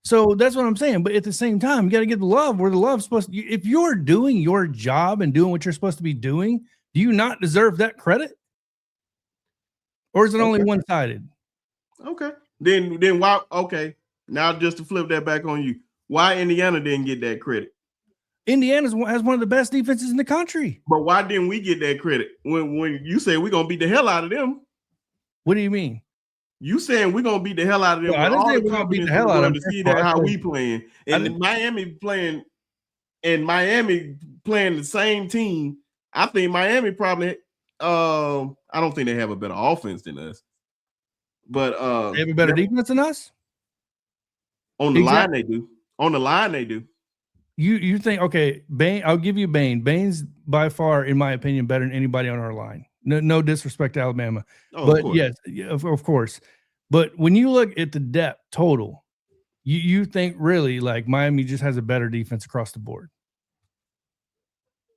So that's what I'm saying. But at the same time, you got to get the love where the love's supposed to. If you're doing your job and doing what you're supposed to be doing, do you not deserve that credit? Or is it only one-sided? Okay. Then why? Okay. Now just to flip that back on you, why Indiana didn't get that credit? Indiana has one of the best defenses in the country. But why didn't we get that credit when you say we're gonna beat the hell out of them? What do you mean? You saying we're gonna beat the hell out of them? No, I didn't say we're gonna beat the hell out of them to see that how we playing, and Miami playing the same team. I think Miami probably. I don't think they have a better offense than us, but they have a better defense than us. On the line, they do. On the line, they do. You think, okay, Bain, I'll give you Bain. Bain's by far, in my opinion, better than anybody on our line. No disrespect to Alabama. But yes, of course. But when you look at the depth total, you think really like Miami just has a better defense across the board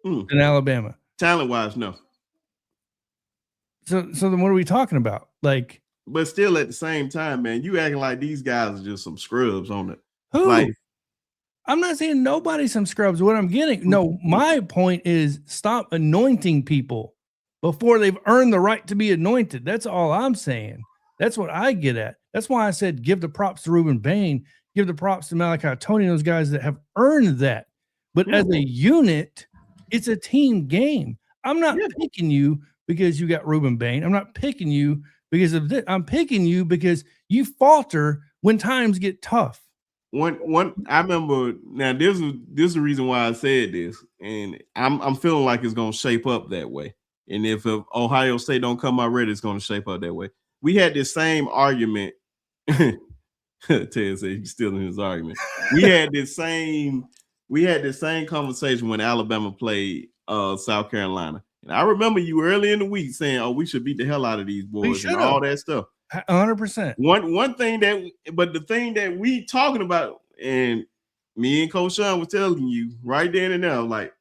than Alabama. Talent-wise, no. So then what are we talking about? Like, but still at the same time, man, you acting like these guys are just some scrubs on it. Who? Like, I'm not saying nobody's some scrubs. What I'm getting, no, my point is stop anointing people before they've earned the right to be anointed. That's all I'm saying. That's what I get at. That's why I said give the props to Ruben Bain, give the props to Malachi Tony, those guys that have earned that. But as a unit, it's a team game. I'm not picking you because you got Ruben Bain. I'm not picking you because of this. I'm picking you because you falter when times get tough. One I remember now this is the reason why I said this, and I'm feeling like it's gonna shape up that way. And if Ohio State don't come out ready, it's gonna shape up that way. We had this same argument. Ted said he's still in his argument. We had this same conversation when Alabama played South Carolina. And I remember you early in the week saying, "Oh, we should beat the hell out of these boys and all that stuff." 100%. One thing the thing that we talking about, and me and Coach Shawn was telling you right then and there, like,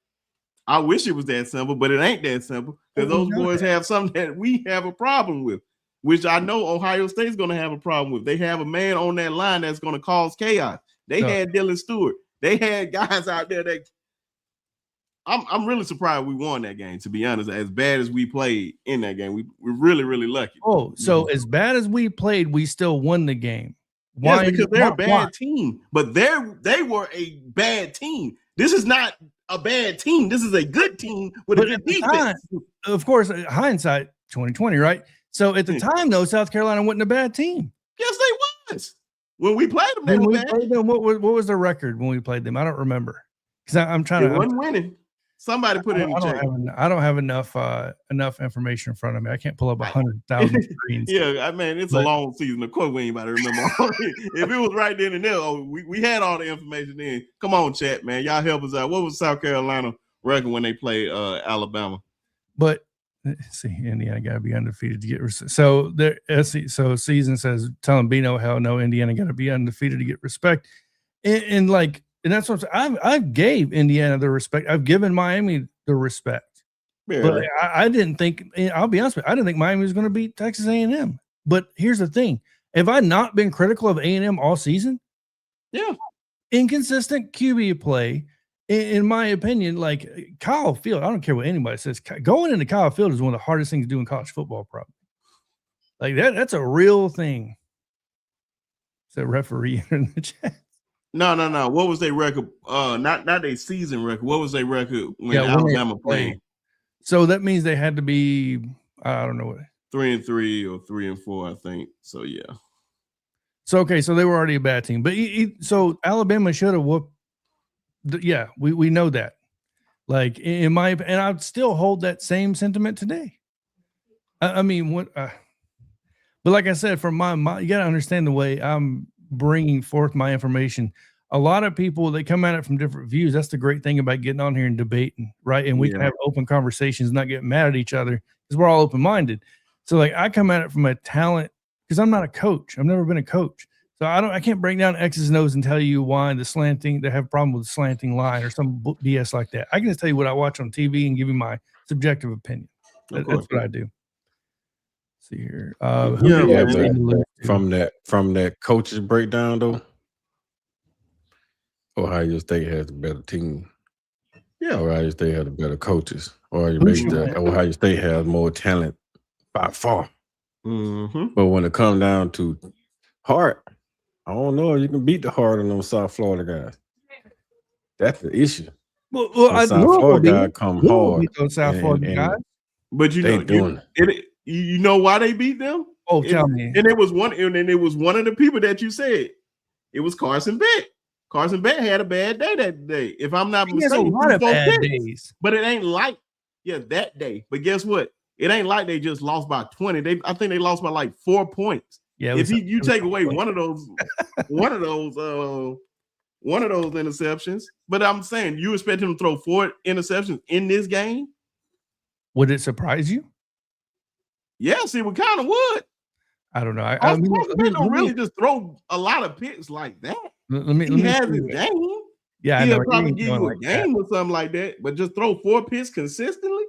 I wish it was that simple, but it ain't that simple because those boys have something that we have a problem with, which I know Ohio State's going to have a problem with. They have a man on that line that's going to cause chaos. They had Dylan Stewart. They had guys out there that I'm really surprised we won that game, to be honest. As bad as we played in that game, we're really, really lucky. Oh, so as bad as we played, we still won the game. Why? Yes, because they're a bad team, but they were a bad team. This is not a bad team. This is a good team with a good defense. Of course, hindsight 2020, right? So at the time, though, South Carolina wasn't a bad team. Yes, they was. When we played them, they were bad. Played them, what was their record when we played them? I don't remember because I'm trying to. They wasn't winning. Somebody put it in the chat. I don't have enough information in front of me. I can't pull up 100,000 screens. Yeah, I mean, it's a long season. Of course, we ain't about to remember. If it was right then and there, we had all the information in. Come on, chat, man. Y'all help us out. What was South Carolina record when they played Alabama? But let's see, Indiana got to be undefeated to get so there. So season says, telling Bino, hell no, Indiana got to be undefeated to get respect, and like. And that's what I gave Indiana the respect. I've given Miami the respect. Yeah. But I didn't think, I'll be honest with you, I didn't think Miami was going to beat Texas A&M. But here's the thing. Have I not been critical of A&M all season? Yeah. Inconsistent QB play, in my opinion, like Kyle Field, I don't care what anybody says. Going into Kyle Field is one of the hardest things to do in college football, probably. Like that's a real thing. It's a referee in the chat. No. What was their record? Not their season record. What was their record when Alabama played? So that means they had to be, I don't know what. 3-3 or 3-4, I think. So yeah. So okay, so they were already a bad team, but so Alabama should have whooped. Yeah, we know that. Like and I'd still hold that same sentiment today. I mean, what? But like I said, from my you got to understand the way I'm bringing forth my information. A lot of people, they come at it from different views. That's the great thing about getting on here and debating, right? And we can have open conversations, not get mad at each other because we're all open-minded. So like I come at it from a talent because I'm not a coach. I've never been a coach. So I can't break down X's and O's and tell you why the slanting, they have a problem with the slanting line or some BS like that. I can just tell you what I watch on TV and give you my subjective opinion. That's what I do. See here. From that coach's breakdown though, Ohio State has the better team. Yeah. Ohio State has the better coaches. Or Who maybe should the win? Ohio State has more talent by far. Mm-hmm. But when it comes down to heart, I don't know if you can beat the heart of them South Florida guys. That's the issue. Well, The South Louisville Florida guys beat come Louisville hard, beat those South Florida guys. and But you they know, doing you know why they beat them? Oh, tell me. And it was one of the people that you said. It was Carson Beck. Carson Beck had a bad day that day. If I'm not He has a mistaken, lot of 4 bad picks. days. But it ain't like that day. But guess what? It ain't like they just lost by 20. I think they lost by like 4 points. Yeah, If you take away one of those interceptions, but I'm saying you expect him to throw 4 interceptions in this game? Would it surprise you? Yes, it would kind of would. I don't know. I Carson mean, Beck don't really just throw a lot of picks like that. let me He has see his what- game. Yeah, I He'll know. probably He give ain't you a going like that. game or something like that, but just throw 4 picks consistently.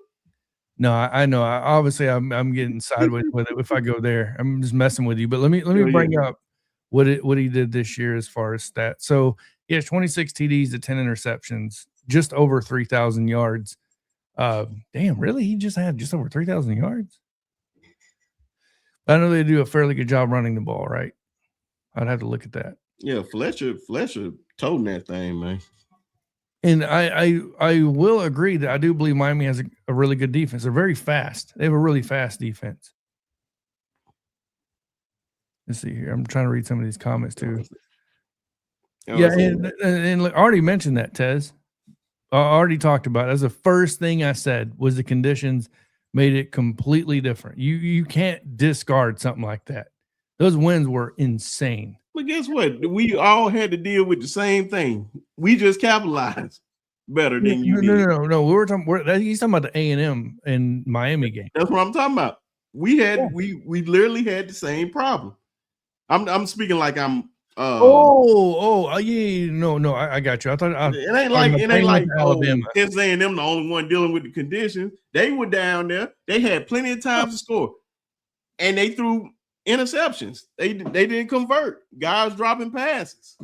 No, I know. Obviously, I'm getting sideways with it if I go there. I'm just messing with you. But let me bring up what he did this year as far as stats. So he has 26 TDs to 10 interceptions, just over 3,000 yards. Damn, really? He just had just over 3,000 yards. I know they do a fairly good job running the ball, right? I'd have to look at that. Yeah, Fletcher toting that thing, man. And I will agree that I do believe Miami has a really good defense. They're very fast. They have a really fast defense. Let's see here. I'm trying to read some of these comments too. Yeah, and I already mentioned that, Tez. I already talked about it. That's the first thing I said was the conditions made it completely different. You can't discard something like that. Those wins were insane. But guess what? We all had to deal with the same thing. We just capitalized better than you did. No. He's talking about the A&M and Miami game. That's what I'm talking about. We literally had the same problem. I'm speaking like I'm. Yeah. No. I got you. I thought it ain't like Alabama. Texas A&M the only one dealing with the conditions. They were down there. They had plenty of time to score, and they threw interceptions. They didn't convert. Guys dropping passes.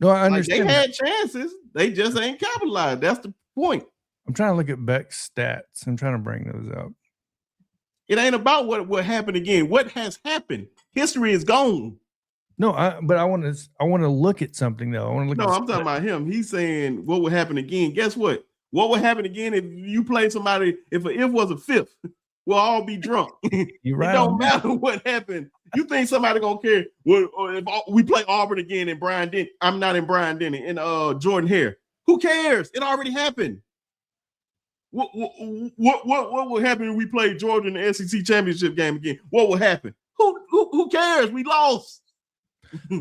No, I understand. They had chances. They just ain't capitalized. That's the point. I'm trying to look at Beck's stats. I'm trying to bring those up. It ain't about what happened again. What has happened? History is gone. No, but I want to look at something though. I want to look. No, I'm talking about him. He's saying what would happen again. Guess what? What would happen again if you play somebody? If was a fifth, we'll all be drunk. You're right. It don't matter what happened. You think somebody gonna care? Well, if we play Auburn again and Brian Denny, I'm not in Brian Denny and Jordan Hare. Who cares? It already happened. What will happen if we play Georgia in the SEC championship game again? What will happen? Who cares? We lost.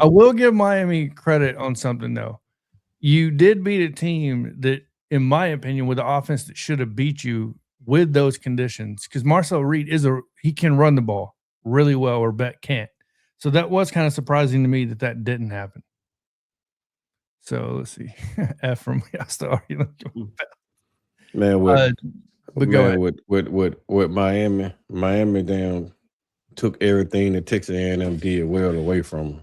I will give Miami credit on something though. You did beat a team that, in my opinion, with the offense that should have beat you with those conditions. Because Marcel Reed he can run the ball really well, or Beck can't. So that was kind of surprising to me that didn't happen. So let's see. F from man, with Miami down took everything that Texas A&M did well away from them.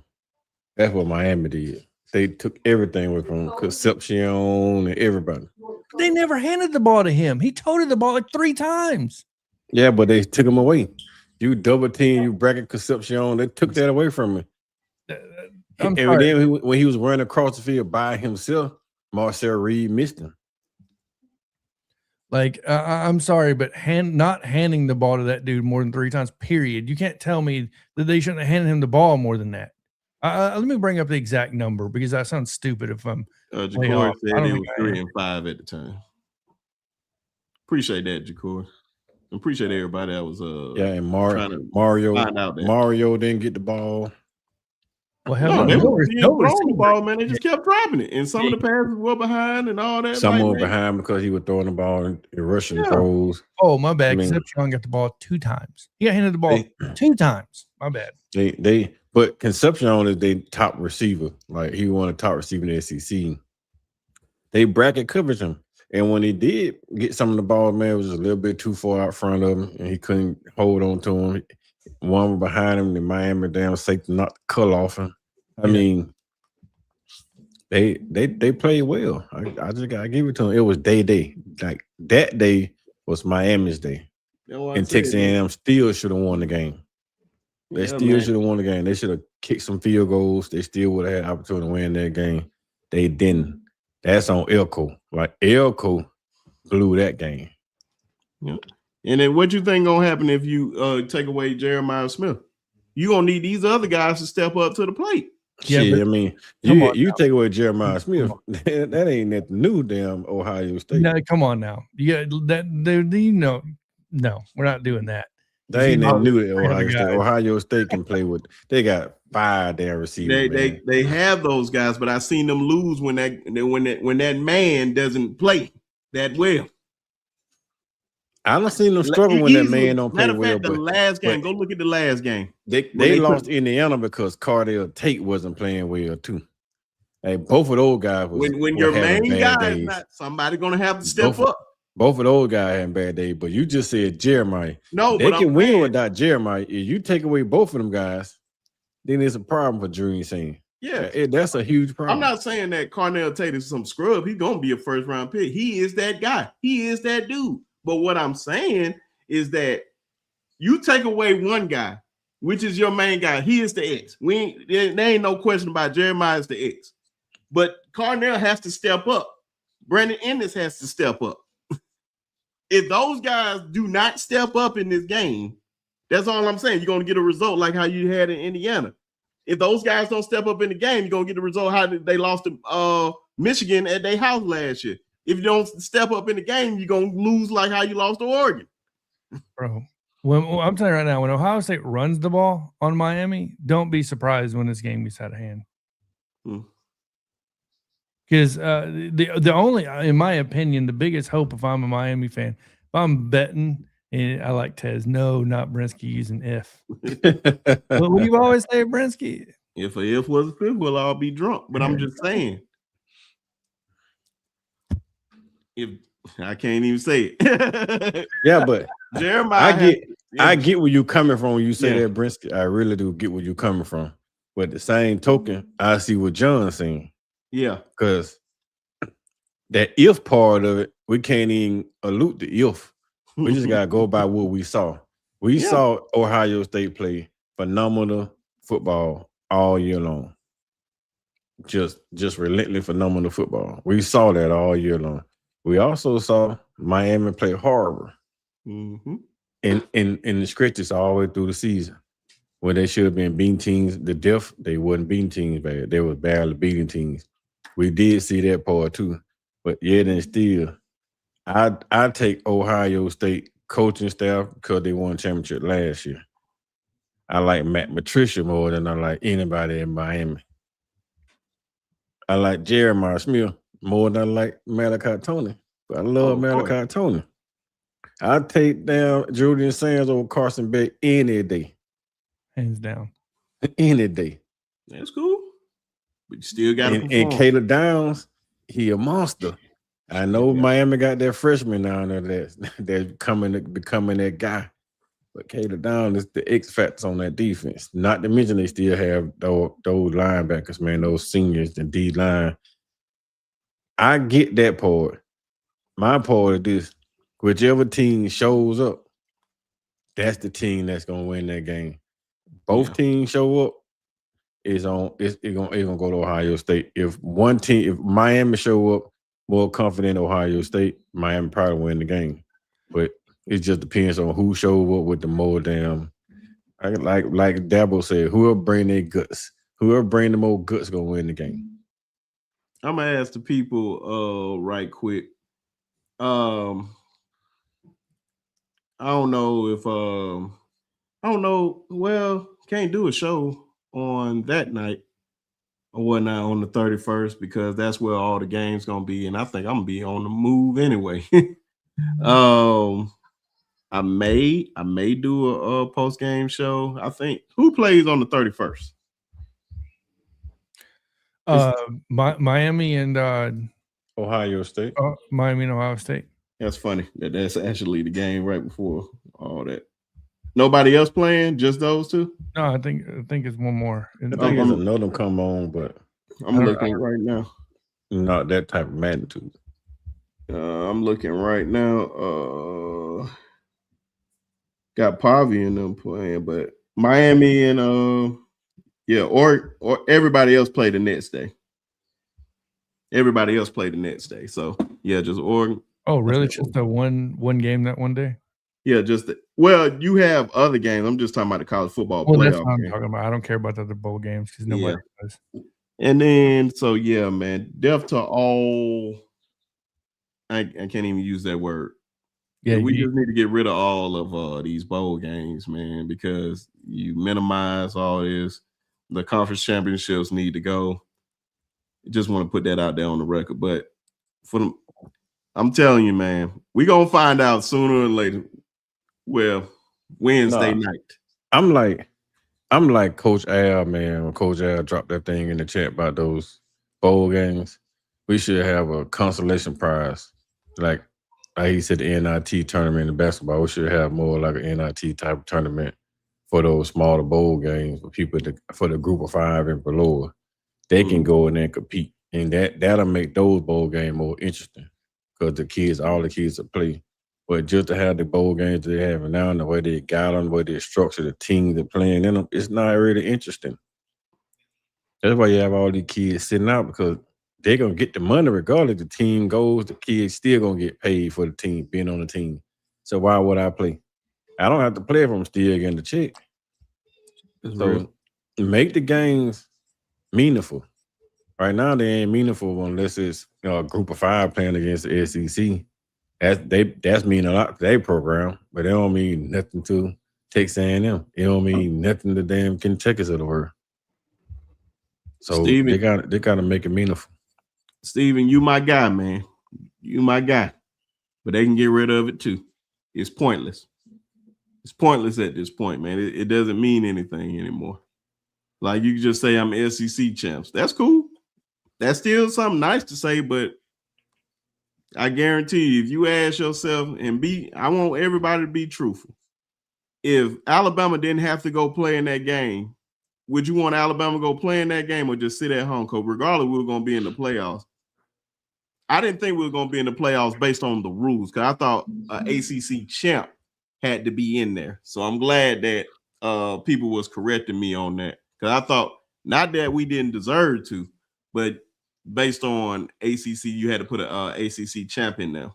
That's what Miami did. They took everything away from Concepcion and everybody. They never handed the ball to him. He toted the ball like 3 times. Yeah, but they took him away. You double team, you bracket Concepcion. They took that away from him. And then when he was running across the field by himself, Marcel Reed missed him. Like, I'm sorry, but not handing the ball to that dude more than 3 times, period. You can't tell me that they shouldn't have handed him the ball more than that. Let me bring up the exact number because that sounds stupid if I'm Ja'Cory said it was 3 and 5 at the time. Appreciate that, Ja'Cory. Appreciate everybody that was and Mario didn't get the ball. Well, they were throwing the ball, man. They just kept dropping it. And some of the passes were behind and all that. Some were behind because he was throwing the ball in Russian throws. Oh, my bad. Concepcion got the ball 2 times. He got handed the ball 2 times. My bad. But Concepcion is their top receiver. Like, he won a top receiver in the SEC. They bracket coverage him. And when he did get some of the ball, man, it was a little bit too far out front of him, and he couldn't hold on to him. One behind him, the Miami damn safety knocked the cut off him. I mean, They played well. I just gotta give it to them. It was day. Like that day was Miami's day. And Texas A&M still should have won the game. They still should have won the game. They should have kicked some field goals. They still would have had opportunity to win that game. They didn't. That's on Elko. Like Elko blew that game. Yeah. And then what you think gonna happen if you take away Jeremiah Smith? You gonna need these other guys to step up to the plate. Yeah, Shit, but- I mean, Come on you now. take away Jeremiah Smith, that ain't nothing new, damn Ohio State. No, come on now. You got that. No, we're not doing that. They ain't nothing new at three other Ohio State. guys. Ohio State can play with. They got 5 damn receivers. They have those guys, but I seen them lose when that man doesn't play that well. I done seen them struggle when that man don't play Matter of well. fact, the But last game, go look at the last game. they lost Indiana because Cardell Tate wasn't playing well too. Hey, both of those guys When your main guy is not, somebody gonna have to step up. Both of those guys had bad days, but you just said Jeremiah. No, they but can I'm win saying, without Jeremiah. If you take away both of them guys, then it's a problem for Drew saying. yeah. That's a huge problem. I'm not saying that Carnell Tate is some scrub. He's gonna be a first round pick. He is that guy. He is that dude. But what I'm saying is that you take away one guy, which is your main guy. He is the X. There ain't no question about Jeremiah is the X. But Carnell has to step up. Brandon Ennis has to step up. If those guys do not step up in this game, that's all I'm saying. You're going to get a result like how you had in Indiana. If those guys don't step up in the game, you're going to get the result how they lost to Michigan at their house last year. If you don't step up in the game, you're going to lose like how you lost to Oregon. Bro. I'm telling you right now, when Ohio State runs the ball on Miami, don't be surprised when this game gets out of hand. Because the only, in my opinion, the biggest hope if I'm a Miami fan, if I'm betting, and I like Tez, no, not Brinsky using if. But what do you always say, Brinsky? If a if was a fifth, we'll all be drunk. But I'm just saying. If I can't even say it. Yeah, but Jeremiah, I get where you coming from when you say that, Brinsky. I really do get where you coming from. But at the same token, I see what John's saying. Yeah. Because that if part of it, we can't even allude to if. We just gotta go by what we saw. We saw Ohio State play phenomenal football all year long. Just relentless phenomenal football. We saw that all year long. We also saw Miami play horrible in the stretches all the way through the season. When they should have been beating teams, they wasn't beating teams bad. They was barely beating teams. We did see that part too. But yet and still, I take Ohio State coaching staff because they won championship last year. I like Matt Patricia more than I like anybody in Miami. I like Jeremiah Smith more than I like Malachi Tony. But I love Malachi Tony. I take down Julian Sands over Carson Beck any day. Hands down. Any day. That's cool. But you still got to perform. And Caleb Downs, he a monster. I know Miami got that freshman down there that's becoming that guy. But Caleb Downs is the X factor on that defense. Not to mention they still have those linebackers, man, those seniors, the D line. I get that part. My part is this. Whichever team shows up, that's the team that's gonna win that game. Both teams show up, it's gonna go to Ohio State. If Miami show up more confident in Ohio State, Miami probably win the game. But it just depends on who show up with the more damn. Like Dabo said, whoever bring their guts, whoever bring the more guts gonna win the game. I'm gonna ask the people right quick. I don't know if I don't know. Well, can't do a show on that night or whatnot on the 31st because that's where all the games gonna be, and I think I'm gonna be on the move anyway. I may do a post game show. I think who plays on the 31st? Miami and Ohio State. Miami and Ohio State. That's funny. That's actually the game right before all that. Nobody else playing? Just those two? No, I think it's one more. I think there's another come on, but I'm looking right now. Not that type of magnitude. I'm looking right now. Got Pavi in them playing, but Miami and yeah, or everybody else played the next day. Everybody else played the next day. So yeah, just Oregon. Oh, really? Just the one game that one day? Yeah, well, you have other games. I'm just talking about the college football Well, that's playoff what I'm game. talking about. I don't care about the other bowl games because nobody does. And then so yeah, man, deaf to all. I can't even use that word. Yeah, we just need to get rid of all of these bowl games, man, because you minimize all this. The conference championships need to go. Just want to put that out there on the record. But I'm telling you, man, we're gonna find out sooner or later. Well, Wednesday night. I'm like Coach Al, man. When Coach Al dropped that thing in the chat about those bowl games, we should have a consolation prize. Like he said, the NIT tournament in basketball. We should have more like an NIT type of tournament for those smaller bowl games for people for the group of 5 and below. They can go in there and compete, and that'll make those bowl games more interesting because all the kids will play. But just to have the bowl games they have now and the way they got them, the way they structure the teams they're playing in them, it's not really interesting. That's why you have all these kids sitting out because they're going to get the money regardless. The team goes, the kids still going to get paid for the team, being on the team. So why would I play? I don't have to play if I'm still getting the check. So make the games meaningful. Right now, they ain't meaningful unless it's a group of 5 playing against the SEC. That's mean a lot to their program, but it don't mean nothing to Texas A&M. It don't mean nothing to damn Kentucky's of the world. So they gotta make it meaningful. Steven, you my guy, man. You my guy. But they can get rid of it too. It's pointless. It's pointless at this point, man. It doesn't mean anything anymore. Like you can just say I'm SEC champs. That's cool. That's still something nice to say, but I guarantee you, if you ask yourself I want everybody to be truthful. If Alabama didn't have to go play in that game, would you want Alabama to go play in that game or just sit at home? Because regardless, we were going to be in the playoffs. I didn't think we were going to be in the playoffs based on the rules because I thought ACC champ had to be in there. So I'm glad that people was correcting me on that because I thought not that we didn't deserve to, but based on ACC, you had to put an ACC champ in there.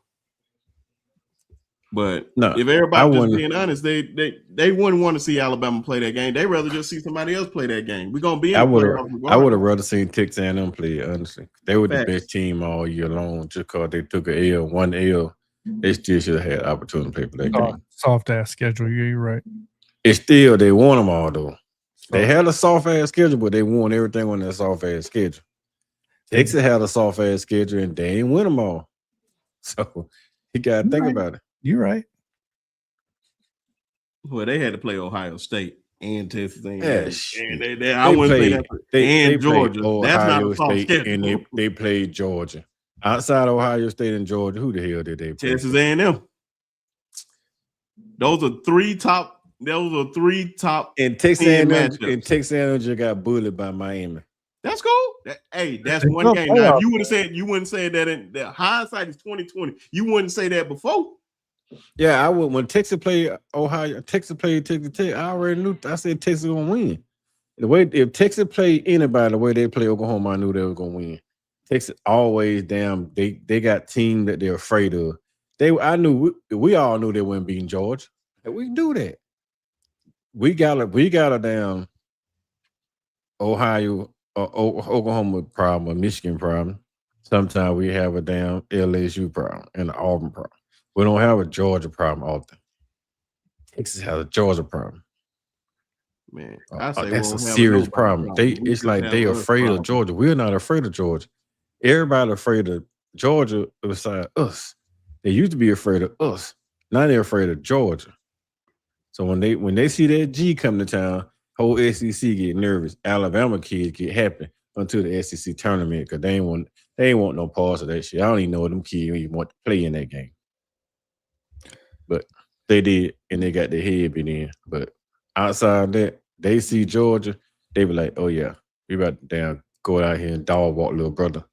But if everybody just being honest, they wouldn't want to see Alabama play that game. They'd rather just see somebody else play that game. We're gonna be in the playoffs regardless. I would have rather seen Texas A&M play, honestly. They were the best team all year long. Just because they took one L, they still should have had opportunity to play for that game. Soft ass schedule. Yeah, you're right. It's still they won them all though. They had a soft ass schedule, but they won everything on that soft ass schedule. Texas had a soft ass schedule and they ain't win them all. So you gotta think about it. You're right. Well, they had to play Ohio State and Texas A&M. Yeah, I wouldn't say that. They Georgia. That's not a soft State, schedule. and they played Georgia. Outside Ohio State and Georgia, who the hell did they play? Texas A&M. Those are three top. And Texas A&M just got bullied by Miami. That's cool. That's one game. Now, if you wouldn't say that in the hindsight is 2020. You wouldn't say that before. Yeah, I would. When Texas played Texas Tech, I already knew. I said Texas gonna win. If Texas played anybody the way they play Oklahoma, I knew they were gonna win. Texas always they got team that they're afraid of. We all knew they weren't beating Georgia. We do that. We got a damn Ohio or Oklahoma problem, a Michigan problem. Sometimes we have a damn LSU problem and an Auburn problem. We don't have a Georgia problem often. Texas has a Georgia problem. Man, that's a serious problem. It's like they afraid of Georgia. We're not afraid of Georgia. Everybody afraid of Georgia besides us. They used to be afraid of us. Now they're afraid of Georgia. So when they see that G come to town, whole SEC get nervous. Alabama kids get happy until the SEC tournament because they ain't want no parts of that shit. I don't even know what them kids even want to play in that game. But they did, and they got their head beat in. But outside that, they see Georgia, they be like, oh yeah, we about to damn go out here and dog walk little brother.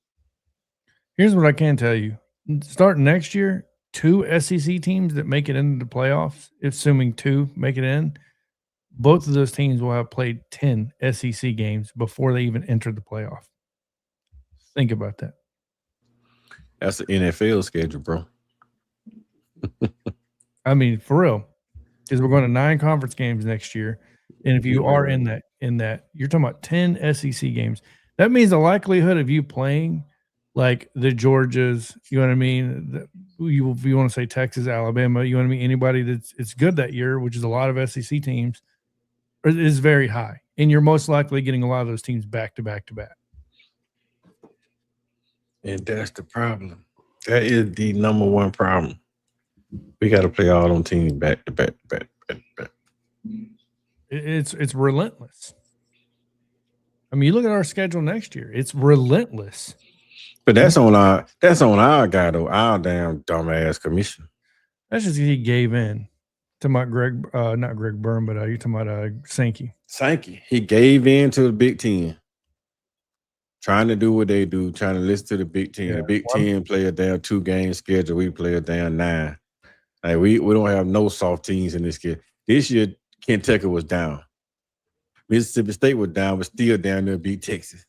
Here's what I can tell you. Starting next year, 2 SEC teams that make it into the playoffs, assuming 2 make it in, both of those teams will have played 10 SEC games before they even enter the playoff. Think about that. That's the NFL schedule, bro. I mean, for real, because we're going to 9 conference games next year, and if you are in that, you're talking about 10 SEC games. That means the likelihood of you playing like the Georgias, you know what I mean? If you want to say Texas, Alabama, you know what I mean? Anybody it's good that year, which is a lot of SEC teams, is very high, and you're most likely getting a lot of those teams back to back to back. And that's the problem. That is the number one problem. We got to play all them teams back to back to back to back. It's relentless. I mean, you look at our schedule next year; it's relentless. But that's on our guy though, our damn dumbass commission. That's just he gave in to my Greg, not Greg Byrne, but you're talking about Sankey. Sankey, he gave in to the Big Ten, trying to do what they do, trying to listen to the Big Ten. Yeah. The Big Ten play a damn 2-game schedule. We play a damn 9. Like we don't have no soft teams in this schedule. This year, Kentucky was down. Mississippi State was down, but still down there beat Texas.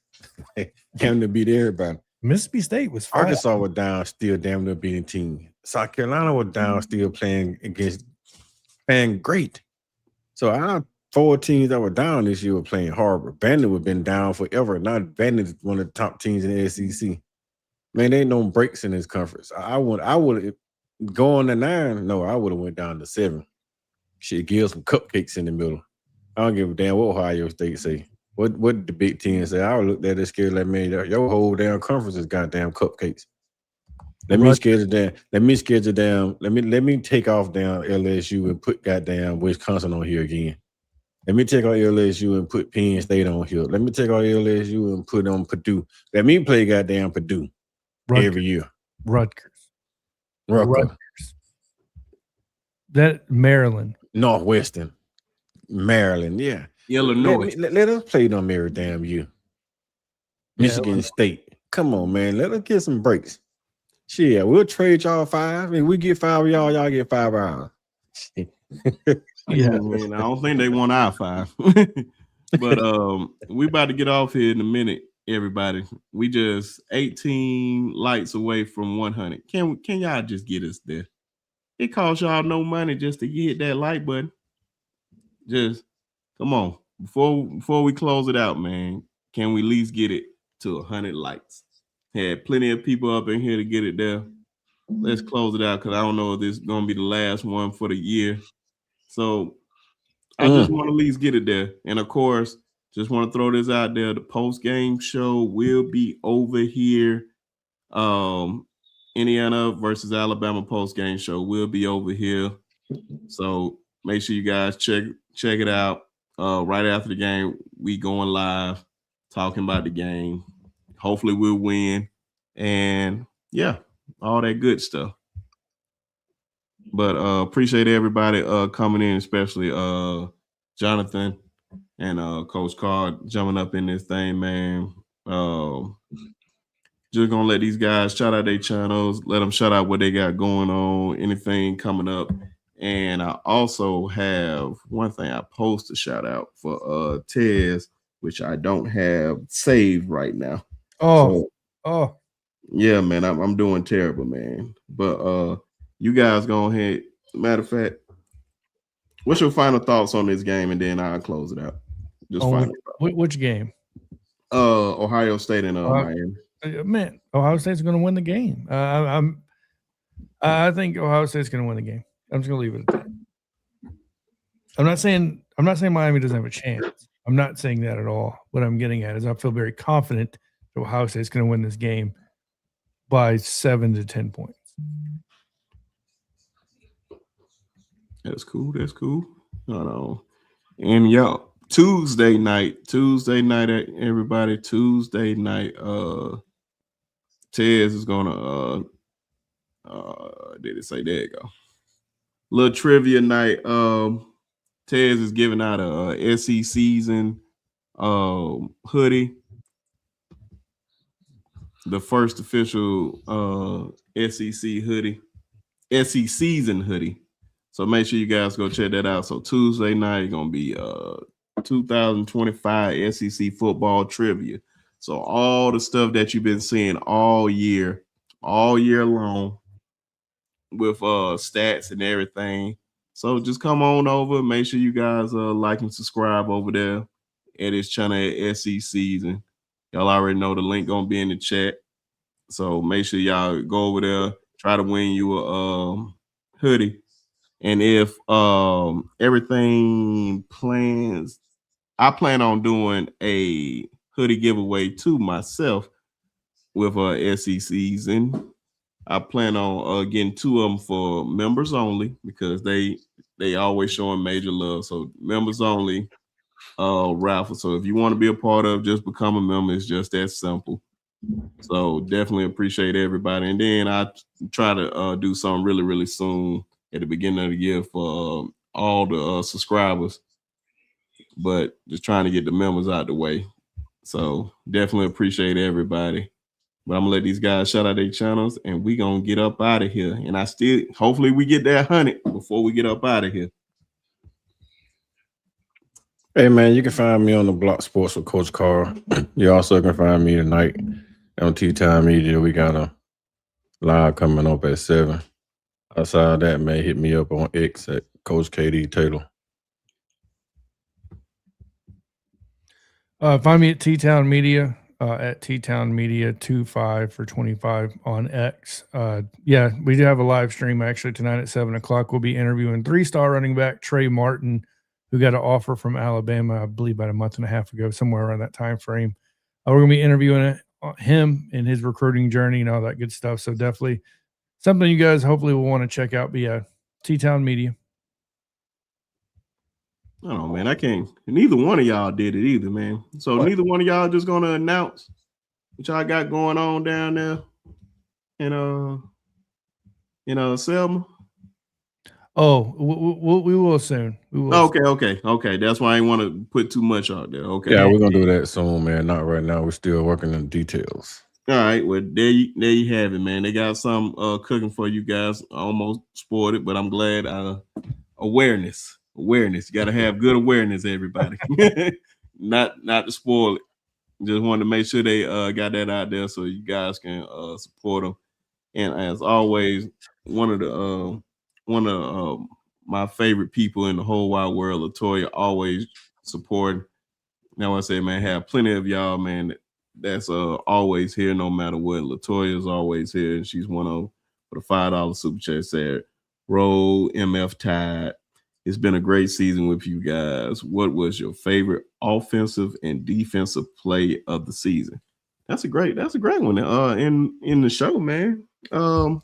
Damn to beat everybody. Mississippi State was fine. Arkansas was down, still damn near beating team. South Carolina was down, still playing great. So our 4 teams that were down this year were playing horrible. Vandy would have been down forever. Now Vandy is one of the top teams in the SEC. Man, there ain't no breaks in this conference. I would have gone to 9. No, I would have went down to 7. Shit, give some cupcakes in the middle. I don't give a damn what Ohio State say. What did the Big Ten say? I would look at this schedule like, man, your whole damn conference is goddamn cupcakes. Let me schedule down. Let me take off down LSU and put goddamn Wisconsin on here again. Let me take out LSU and put Penn State on here. Let me take out LSU and put on Purdue. Let me play goddamn Purdue every year. Rutgers. That Maryland. Northwestern. Maryland, yeah. Illinois. Let us play them every damn year. Michigan State. Come on, man. Let us get some breaks. Shit, we'll trade y'all 5. And we get 5 of y'all get 5 hours. Yeah, man. I don't think they want our 5. But we about to get off here in a minute, everybody. We just 18 lights away from 100. Can y'all just get us there? It costs y'all no money just to hit that like button. Just come on. Before we close it out, man, can we at least get it to 100 likes? Had plenty of people up in here to get it there. Let's close it out because I don't know if this is going to be the last one for the year. So I just want to at least get it there. And, of course, just want to throw this out there. The post-game show will be over here. Indiana versus Alabama post-game show will be over here. So make sure you guys check it out. Right after the game, we going live, talking about the game. Hopefully we'll win. And, yeah, all that good stuff. But appreciate everybody coming in, especially Jonathan and Coach Karl jumping up in this thing, man. Just going to let these guys shout out their channels, let them shout out what they got going on, anything coming up. And I also have one thing I post to shout out for Tez, which I don't have saved right now. Yeah, man, I'm doing terrible, man. But you guys go ahead. Matter of fact, what's your final thoughts on this game, and then I'll close it out. Just which game? Ohio State and Miami. Man, Ohio State's going to win the game. I think Ohio State's going to win the game. I'm just going to leave it at that. I'm not saying Miami doesn't have a chance. I'm not saying that at all. What I'm getting at is I feel very confident that Ohio State's going to win this game by 7 to 10 points. That's cool. And y'all, Tuesday night, everybody. Tuesday night, Tez is gonna did it say there you go. Little trivia night. Tez is giving out a SE season hoodie. the first official SEC hoodie, SEC season hoodie. So make sure you guys go check that out. So Tuesday night gonna be 2025 SEC football trivia. So all the stuff that you've been seeing all year long with stats and everything. So just come on over. Make sure you guys like and subscribe over there at his channel at SEC Season. Y'all already know the link gonna be in the chat. So make sure y'all go over there, try to win you a hoodie. And if everything plans, I plan on doing a hoodie giveaway to myself with SEC Season. I plan on getting 2 of them for members only because they always showing major love. So members only raffle. So if you want to be a part of, just become a member. It's just that simple. So definitely appreciate everybody. And then I try to do something really, really soon at the beginning of the year for all the subscribers. But just trying to get the members out the way. So definitely appreciate everybody. But I'm gonna let these guys shout out their channels and we gonna get up out of here. And hopefully we get that 100 before we get up out of here. Hey man, you can find me on the Block Sports with Coach Karl. You also can find me tonight on T-Time Media. We got a live coming up at 7. Outside that, man, hit me up on X at Coach KD Taylor. Find me at T-Town Media, at T-Town Media 25 for 25 on X. Yeah, we do have a live stream actually tonight at 7 o'clock. We'll be interviewing 3-star running back Trey Martin, who got an offer from Alabama, I believe about a month and a half ago, somewhere around that time frame. We're going to be interviewing him and his recruiting journey and all that good stuff. So definitely something you guys hopefully will want to check out. But yeah, T-Town Media. Oh man, I can't. Neither one of y'all did it either, man. So neither one of y'all just gonna announce what y'all got going on down there in Selma. Oh, we will soon. We will. Okay. That's why I didn't want to put too much out there. Okay. Yeah, we're gonna do that soon, man. Not right now. We're still working on details. All right. Well, there you have it, man. They got some cooking for you guys. I almost spoiled it, but I'm glad. Awareness. You got to have good awareness, everybody. not to spoil it. Just wanted to make sure they got that out there so you guys can support them. And as always, one of my favorite people in the whole wide world, LaToya, always supporting. Now I say, man, have plenty of y'all, man. That's always here, no matter what. LaToya is always here, and she's one of for the $5 super chat said, "Roll MF Tide. It's been a great season with you guys. What was your favorite offensive and defensive play of the season?" That's a great one. In the show, man.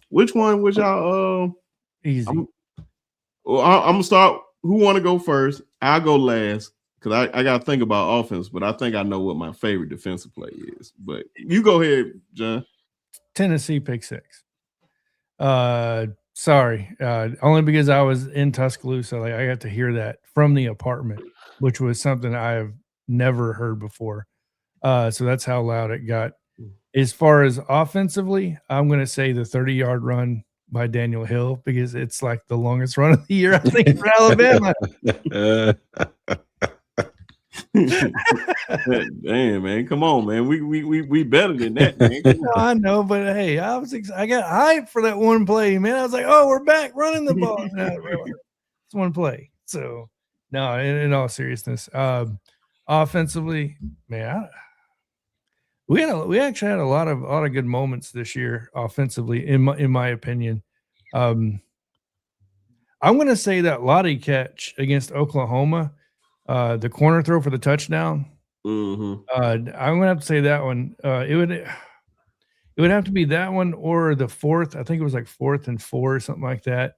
Which one was y'all? Easy. I'm gonna start. Who want to go first? I'll go last because I got to think about offense, but I think I know what my favorite defensive play is. But you go ahead, John. Tennessee pick 6. Sorry, only because I was in Tuscaloosa. Like I got to hear that from the apartment, which was something I have never heard before. So that's how loud it got. As far as offensively, I'm going to say the 30-yard run by Daniel Hill because it's like the longest run of the year, I think, for Alabama. Damn, man, come on, man. We better than that, man. No, I know, but hey, I got hyped for that one play, man. I was like, oh, we're back running the ball. No, it's one play. So no, in all seriousness, offensively, man, we actually had a lot of good moments this year offensively, in my opinion. I'm going to say that Lottie catch against Oklahoma, the corner throw for the touchdown. Mm-hmm. I'm going to have to say that one. It would have to be that one or the 4th. I think it was like 4th and 4 or something like that.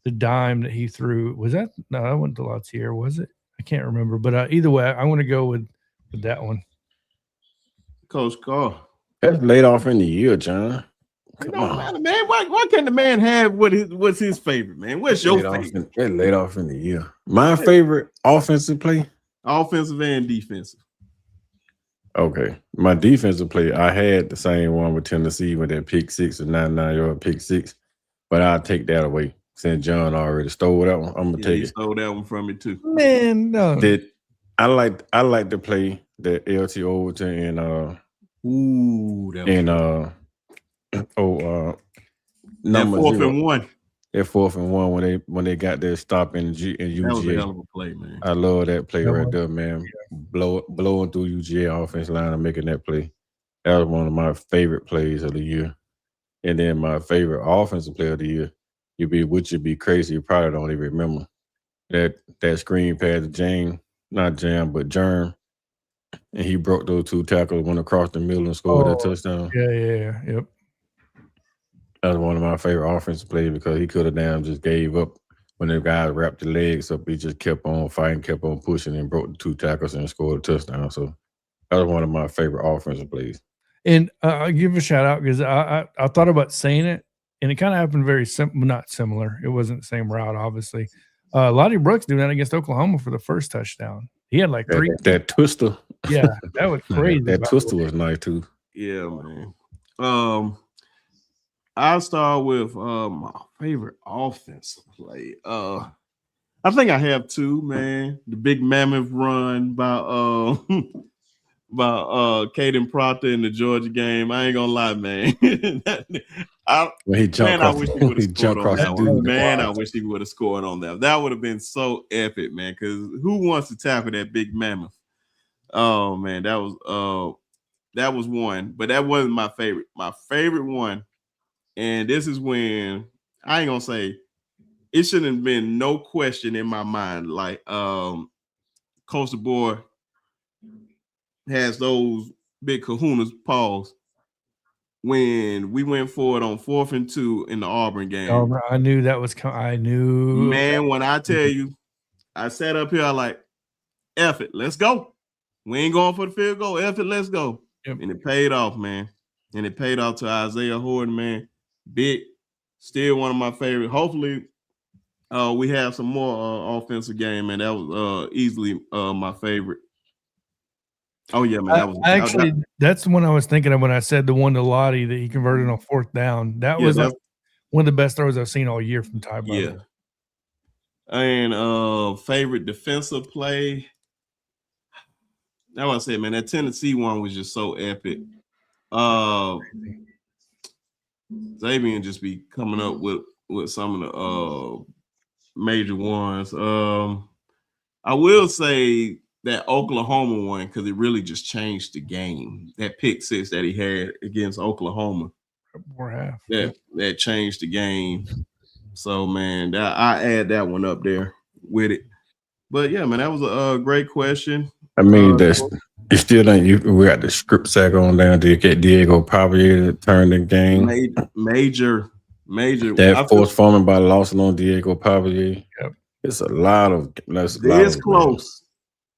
The dime that he threw, was that? No, that wasn't Delatier, was it? I can't remember. But either way, I want to go with that one. Coach Karl. That's late off in the year, John. It don't matter, man. Why can't the man have what's his favorite, man? What's your favorite? That's late off in the year. My favorite offensive play? Offensive and defensive. Okay. My defensive play, I had the same one with Tennessee with that pick six, a 99-yard pick six, but I'll take that away. Since John already stole that one, I'm gonna Yeah, take he it. stole that one from me too. Man, no. That I like to play the LT Overton Ooh, that was and that number 4th 0. and 1. That 4th and 1 when they got their stop in That was a UGA. hell of a play, man. I love that play That right was- there, man. Blowing through UGA offense line and making that play. That was one of my favorite plays of the year. And then my favorite offensive player of the year, you'd be crazy. You probably don't even remember that screen pass to not Jam, but Germ. And he broke those 2 tackles, went across the middle and scored that touchdown. Yeah. Yep. That was one of my favorite offensive plays because he could have damn just gave up when the guys wrapped the legs up. He just kept on fighting, kept on pushing, and broke the 2 tackles and scored a touchdown. So that was one of my favorite offensive plays. And I'll give a shout out because I thought about saying it, and it kind of happened very not similar. It wasn't the same route, obviously. Lottie Brooks doing that against Oklahoma for the first touchdown. He had like 3. That twister. Yeah, that was crazy. That twister was nice too. Yeah, man. I'll start with my favorite offensive play. I think I have 2, man. The big mammoth run by Caden Proctor in the Georgia game. I ain't gonna lie, man. When he jumped I across, wish he would have scored on that one. dude. Man, I wish he would have scored on that. That would have been so epic, man. Because who wants to tackle that big mammoth? Oh man, that was one, but that wasn't my favorite. My favorite one, and this is when I ain't gonna say it shouldn't have been no question in my mind. Like Coach DeBoer has those big kahunas pause when we went for it on 4th and 2 in the Auburn game. I knew that was coming. I knew, man. When I tell you, I sat up here like, F it, let's go. We ain't going for the field goal. F it, let's go. Yep. And it paid off, man. And it paid off to Isaiah Horton, man. Big, still one of my favorite. Hopefully, we have some more offensive game, man. That was easily my favorite. Oh yeah, man. That's the one I was thinking of when I said the one to Lottie that he converted on 4th down. That was like one of the best throws I've seen all year from Ty Butler. Yeah. And favorite defensive play. That's what I said, man. That Tennessee one was just so epic. Xavier just be coming up with some of the major ones. I will say that Oklahoma one because it really just changed the game. That pick six that he had against Oklahoma, that changed the game. So man, I add that one up there with it. But yeah, man, that was a great question. I mean, it still don't. We got the script sack on down to get Diego Pavia to turn the game. Major. That forced fumble by Lawson on Diego Pavia. Yep. It's a lot of. It's close.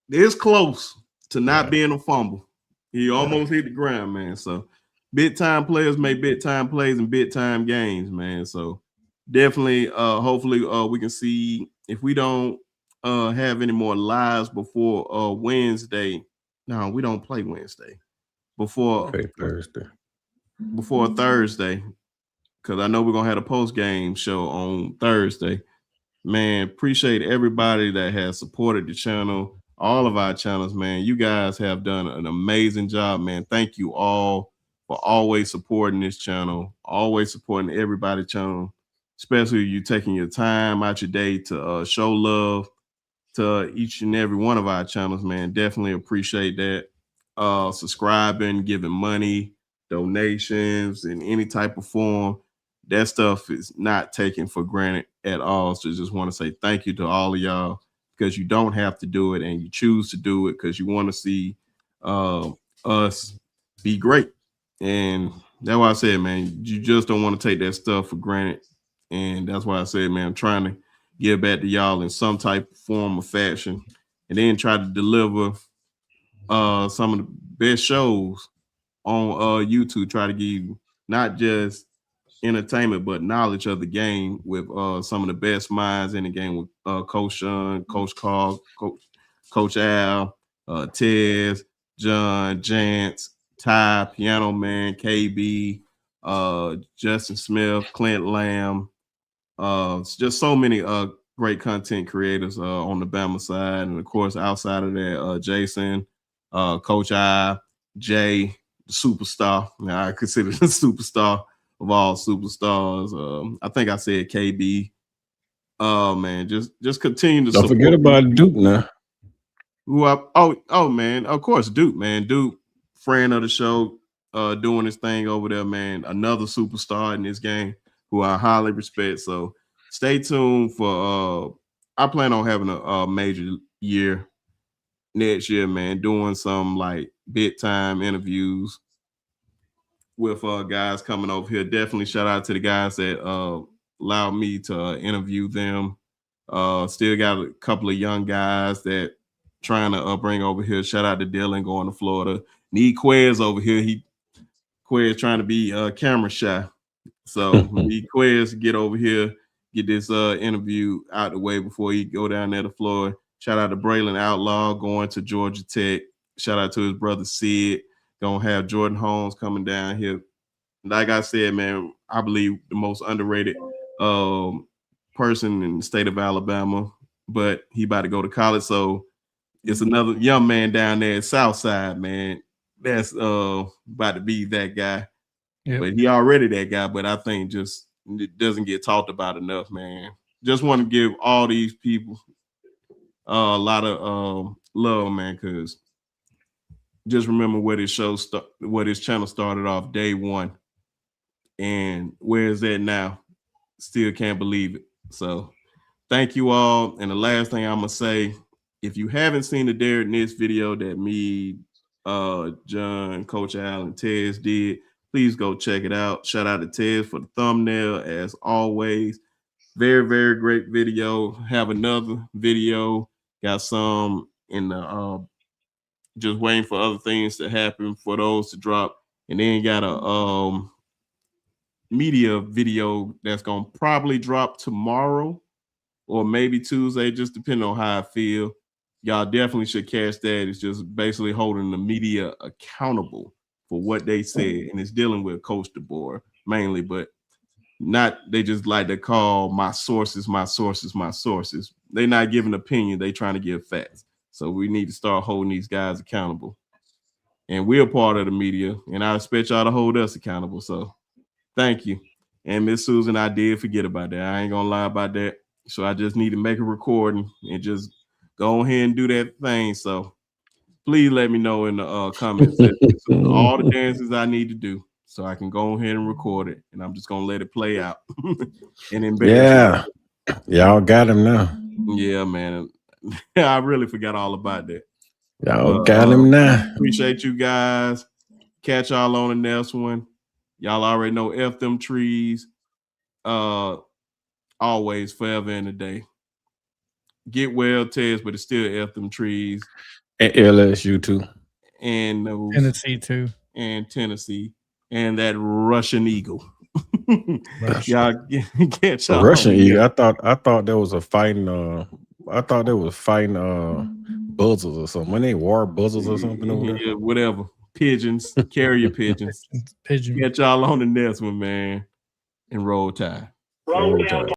It's close to not being a fumble. He almost hit the ground, man. So big time players make big time plays in big time games, man. So definitely, hopefully, we can see if we don't have any more lives before Wednesday. No, we don't play Wednesday. Before Thursday. Before Thursday, because I know we're gonna have a post game show on Thursday. Man, appreciate everybody that has supported the channel, all of our channels, man. You guys have done an amazing job, man. Thank you all for always supporting this channel, always supporting everybody's channel, especially you taking your time out your day to show love to each and every one of our channels, man. Definitely appreciate that. Subscribing, giving money, donations in any type of form. That stuff is not taken for granted at all. So just want to say thank you to all of y'all because you don't have to do it and you choose to do it because you want to see us be great. And that's why I said, man, you just don't want to take that stuff for granted. And that's why I said, man, I'm trying to give back to y'all in some type of form or fashion and then try to deliver some of the best shows on YouTube. Try to give you not just entertainment but knowledge of the game with some of the best minds in the game with Coach Shawn, Coach Karl, Coach Al, Tez, John, Jance, Ty, Piano Man, KB, Justin Smith, Clint Lamb. It's just so many great content creators on the Bama side, and of course outside of that, Jason, Coach I, Jay, the superstar. Now I consider the superstar of all superstars. I think I said KB. Man, just continue to Don't forget about Duke now. Oh man, of course, Duke, man. Duke, friend of the show, doing his thing over there, man. Another superstar in this game who I highly respect. So stay tuned for I plan on having a major year next year, man, doing some like big time interviews with guys coming over here. Definitely shout out to the guys that allowed me to interview them. Still got a couple of young guys that trying to bring over here. Shout out to Dylan going to Florida. Need Quez over here. Quez trying to be camera shy. So need Quez to get over here, get this interview out the way before he go down there to Florida. Shout out to Braylon Outlaw going to Georgia Tech. Shout out to his brother Sid. Gonna have Jordan Holmes coming down here. Like I said, man, I believe the most underrated person in the state of Alabama, but he about to go to college. So it's another young man down there at Southside, man. That's about to be that guy. Yep. But he already that guy, but I think just it doesn't get talked about enough, man. Just want to give all these people a lot of love, man, because just remember where this channel started off day one. And where is that now? Still can't believe it. So thank you all. And the last thing I'm gonna say, if you haven't seen the Derek Nitz video that me, John, Coach Al, and Tez did, please go check it out. Shout out to Tez for the thumbnail, as always. Very, very great video. Have another video. Got some in the just waiting for other things to happen for those to drop. And then got a media video that's gonna probably drop tomorrow or maybe Tuesday, just depending on how I feel. Y'all definitely should catch that. It's just basically holding the media accountable for what they said, and it's dealing with Coach DeBoer mainly, but not they just like to call my sources, my sources, my sources. They're not giving opinion, they trying to give facts. So we need to start holding these guys accountable. And we're part of the media, and I expect y'all to hold us accountable. So thank you. And Miss Susan, I did forget about that. I ain't gonna lie about that. So I just need to make a recording and just go ahead and do that thing. So please let me know in the comments all the dances I need to do so I can go ahead and record it. And I'm just gonna let it play out. And embarrass y'all got him now. Yeah, man. I really forgot all about that. Y'all got him now. Appreciate you guys. Catch y'all on the next one. Y'all already know F them trees. Always, forever and a day. Get well, Tez, but it's still F them trees. And LSU too. And Tennessee too. And Tennessee. And that Russian Eagle. Y'all get y'all. Russian Eagle. I thought there was a fighting I thought they was fighting buzzards or something. When they war buzzards or something over there. Yeah, whatever. Pigeons, carrier pigeons. Pigeon. Get y'all on the next one, man. And roll tide. Roll tide.